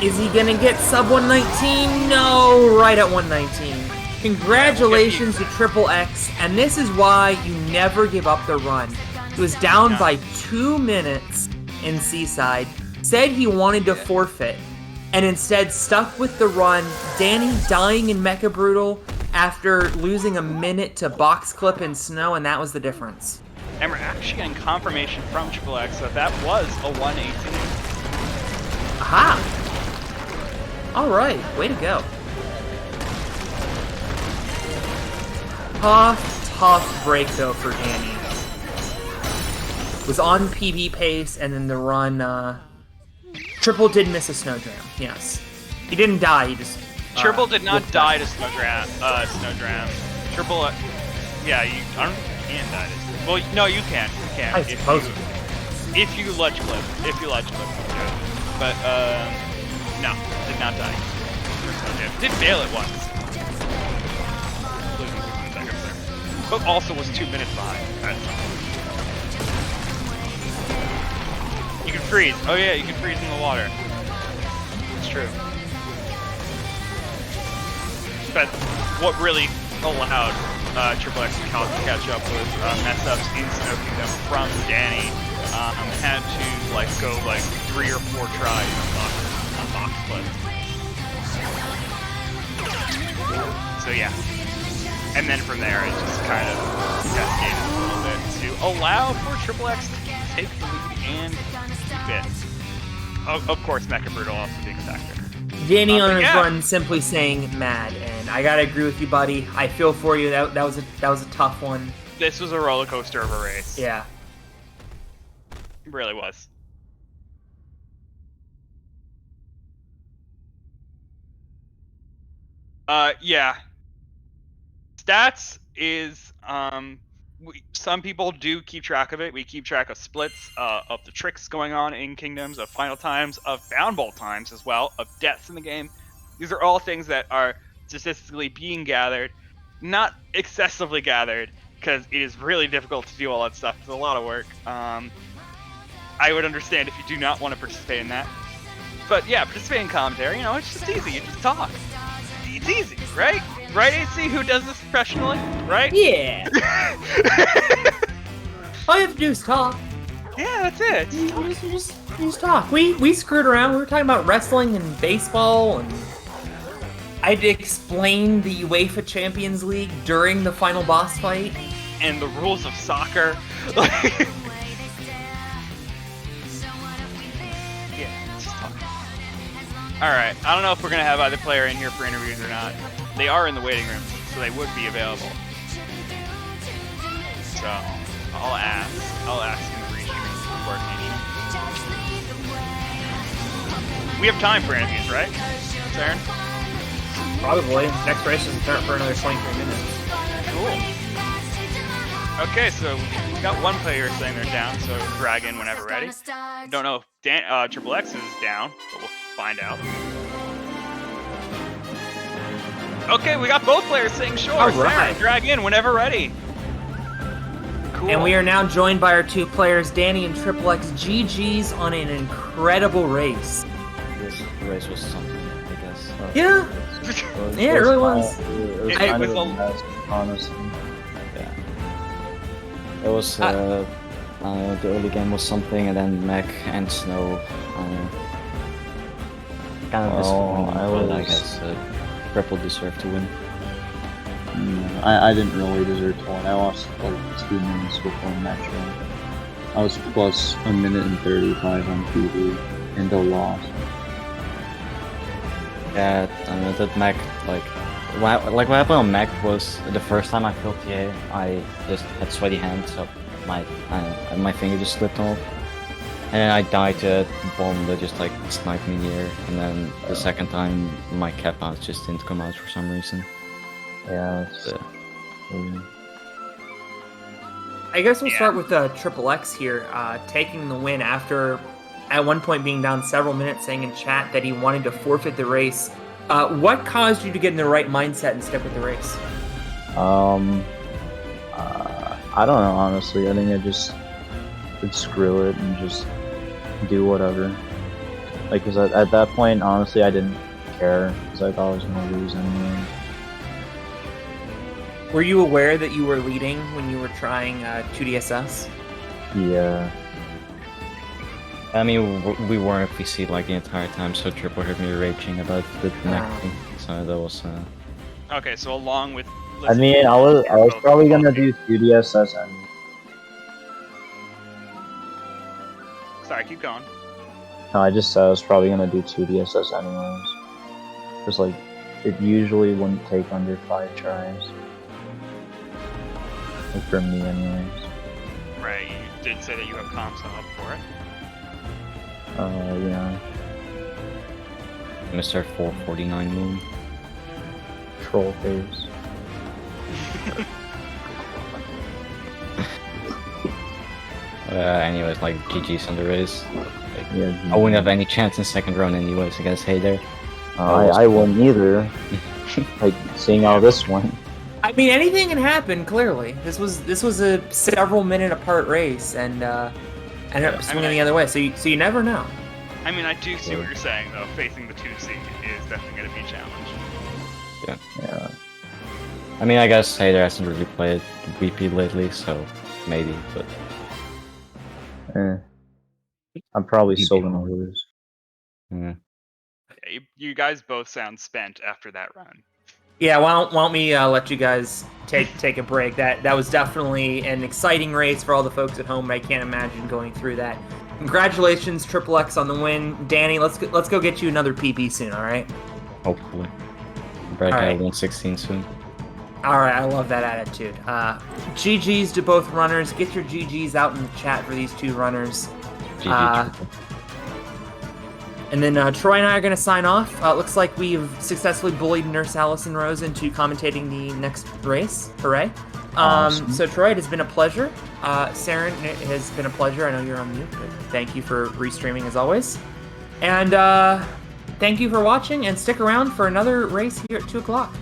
S1: Is he going to get sub 119? No, right at 119. Congratulations to TripleX, and this is why you never give up the run. He was down by 2 minutes in Seaside, said he wanted to forfeit, and instead stuck with the run. Danny dying in Mecha Brutal after losing a minute to box clip in snow, and that was the difference.
S2: And we're actually getting confirmation from TripleX that was a 118.
S1: Aha! Alright, way to go. Tough break though for Danny. Was on PB pace, and then the run, Triple did miss a snowdram, yes. He didn't die, he just...
S2: Triple did not die to snowdram. Triple, yeah, I don't think you can die to. Well, no, you can. You can.
S1: I suppose you can.
S2: If you ledge clip. But, no, did not die. Did fail it once. Losing 15 seconds there. But also was 2 minutes behind. You can freeze. Oh yeah, you can freeze in the water. It's true. But what really allowed TripleX to catch up was mess-ups in Snow Kingdom from Danny. Had to go 3 or 4 tries on box flip. So yeah. And then from there it just kind of cascaded a little bit to allow for TripleX to take the lead and keep it. Of course, Mecha Brutal also being a factor.
S1: Danny on his run simply saying mad, and I gotta agree with you, buddy. I feel for you. That was a tough one.
S2: This was a roller coaster of a race.
S1: Yeah.
S2: It really was. Yeah. Stats is, some people do keep track of it. We keep track of splits, of the tricks going on in Kingdoms, of final times, of bound ball times as well, of deaths in the game. These are all things that are statistically being gathered, not excessively gathered, because it is really difficult to do all that stuff. It's a lot of work. I would understand if you do not want to participate in that. But yeah, participate in commentary, it's just easy. You just talk. It's easy, right? Right, AC, who does this professionally, right?
S1: Yeah. All you have to do is talk.
S2: Yeah, that's it.
S1: You just talk. We screwed around. We were talking about wrestling and baseball, and I'd explain the UEFA Champions League during the final boss fight.
S2: And the rules of soccer. Yeah, just talk. Alright, I don't know if we're going to have either player in here for interviews or not. They are in the waiting room, so they would be available. So, I'll ask in the restream coordination. We have time for interviews, right, Saren?
S1: Probably. Next race doesn't start for another 23 minutes.
S2: Cool. Okay, so we got one player saying they're down, so drag in whenever ready. Don't know if TripleX is down, but we'll find out. Okay, we got both players saying sure.
S1: All right.
S2: Sarah, drag in whenever ready. Cool.
S1: And we are now joined by our two players, Danny and TripleX. GG's on an incredible race.
S3: This race was something, I guess.
S1: Yeah. Yeah, it really was.
S3: It was honestly. Yeah. It was, the early game was something, and then Mech and Snow. Kind of disappointing, I guess Triple deserved to win.
S4: I didn't really deserve to win. I lost like 2 minutes before match I was plus 1 minute and 35 on PB and the loss.
S3: Yeah, I know that mech, what happened on mech was the first time I killed TA, I just had sweaty hands, so my finger just slipped off. And then I died to a bomb that just sniped me in the air, and then the second time my cap bounce just didn't come out for some reason.
S4: Yeah, it's,
S1: I guess we'll start with TripleX here, taking the win after at one point being down several minutes, saying in chat that he wanted to forfeit the race. What caused you to get in the right mindset and stick with the race?
S4: I don't know, honestly. I think I just would screw it and just do whatever. Like, cause at that point, honestly, I didn't care because I thought I was gonna lose anyway.
S1: Were you aware that you were leading when you were trying 2DSS?
S4: Yeah.
S3: I mean, we weren't PC the entire time, so Triple heard me raging about the neck thing, so that was.
S2: Okay, so along with.
S4: I mean, I was probably gonna do 2DSS and.
S2: Sorry, keep going.
S4: No, I just said I was probably gonna do 2DSS anyways. Just it usually wouldn't take under 5 tries. Like for me, anyways.
S2: Right, you did say that you have comps up for it.
S4: Yeah.
S3: Mr. 449 moon.
S4: Troll face.
S3: Anyways, GG's on the race.
S4: Yeah,
S3: I wouldn't have any chance in second round anyways against Hayder.
S4: I wouldn't either. Seeing how this went.
S1: I mean, anything can happen. Clearly, this was a several minute apart race, and ended up swinging the other way. So you never know.
S2: I mean, I do see what you're saying though. Facing the 2C is definitely going to be a challenge.
S4: Yeah.
S3: I mean, I guess Hayder hasn't really played VP lately, so maybe, but.
S4: I'm probably still gonna lose.
S3: Yeah.
S2: You guys both sound spent after that run.
S1: Yeah, why don't we let you guys take a break? That was definitely an exciting race for all the folks at home. I can't imagine going through that. Congratulations, TripleX, on the win. Danny, let's go get you another PB soon. All right.
S3: Hopefully. Break out 116 soon.
S1: All right, I love that attitude. GG's to both runners. Get your GG's out in the chat for these two runners.
S3: GG.
S1: And then Troy and I are going to sign off. Looks like we've successfully bullied Nurse Allison Rose into commentating the next race. Hooray.
S4: Awesome.
S1: So Troy, it has been a pleasure. Saren, it has been a pleasure. I know you're on mute, but thank you for restreaming as always. And thank you for watching, and stick around for another race here at 2 o'clock.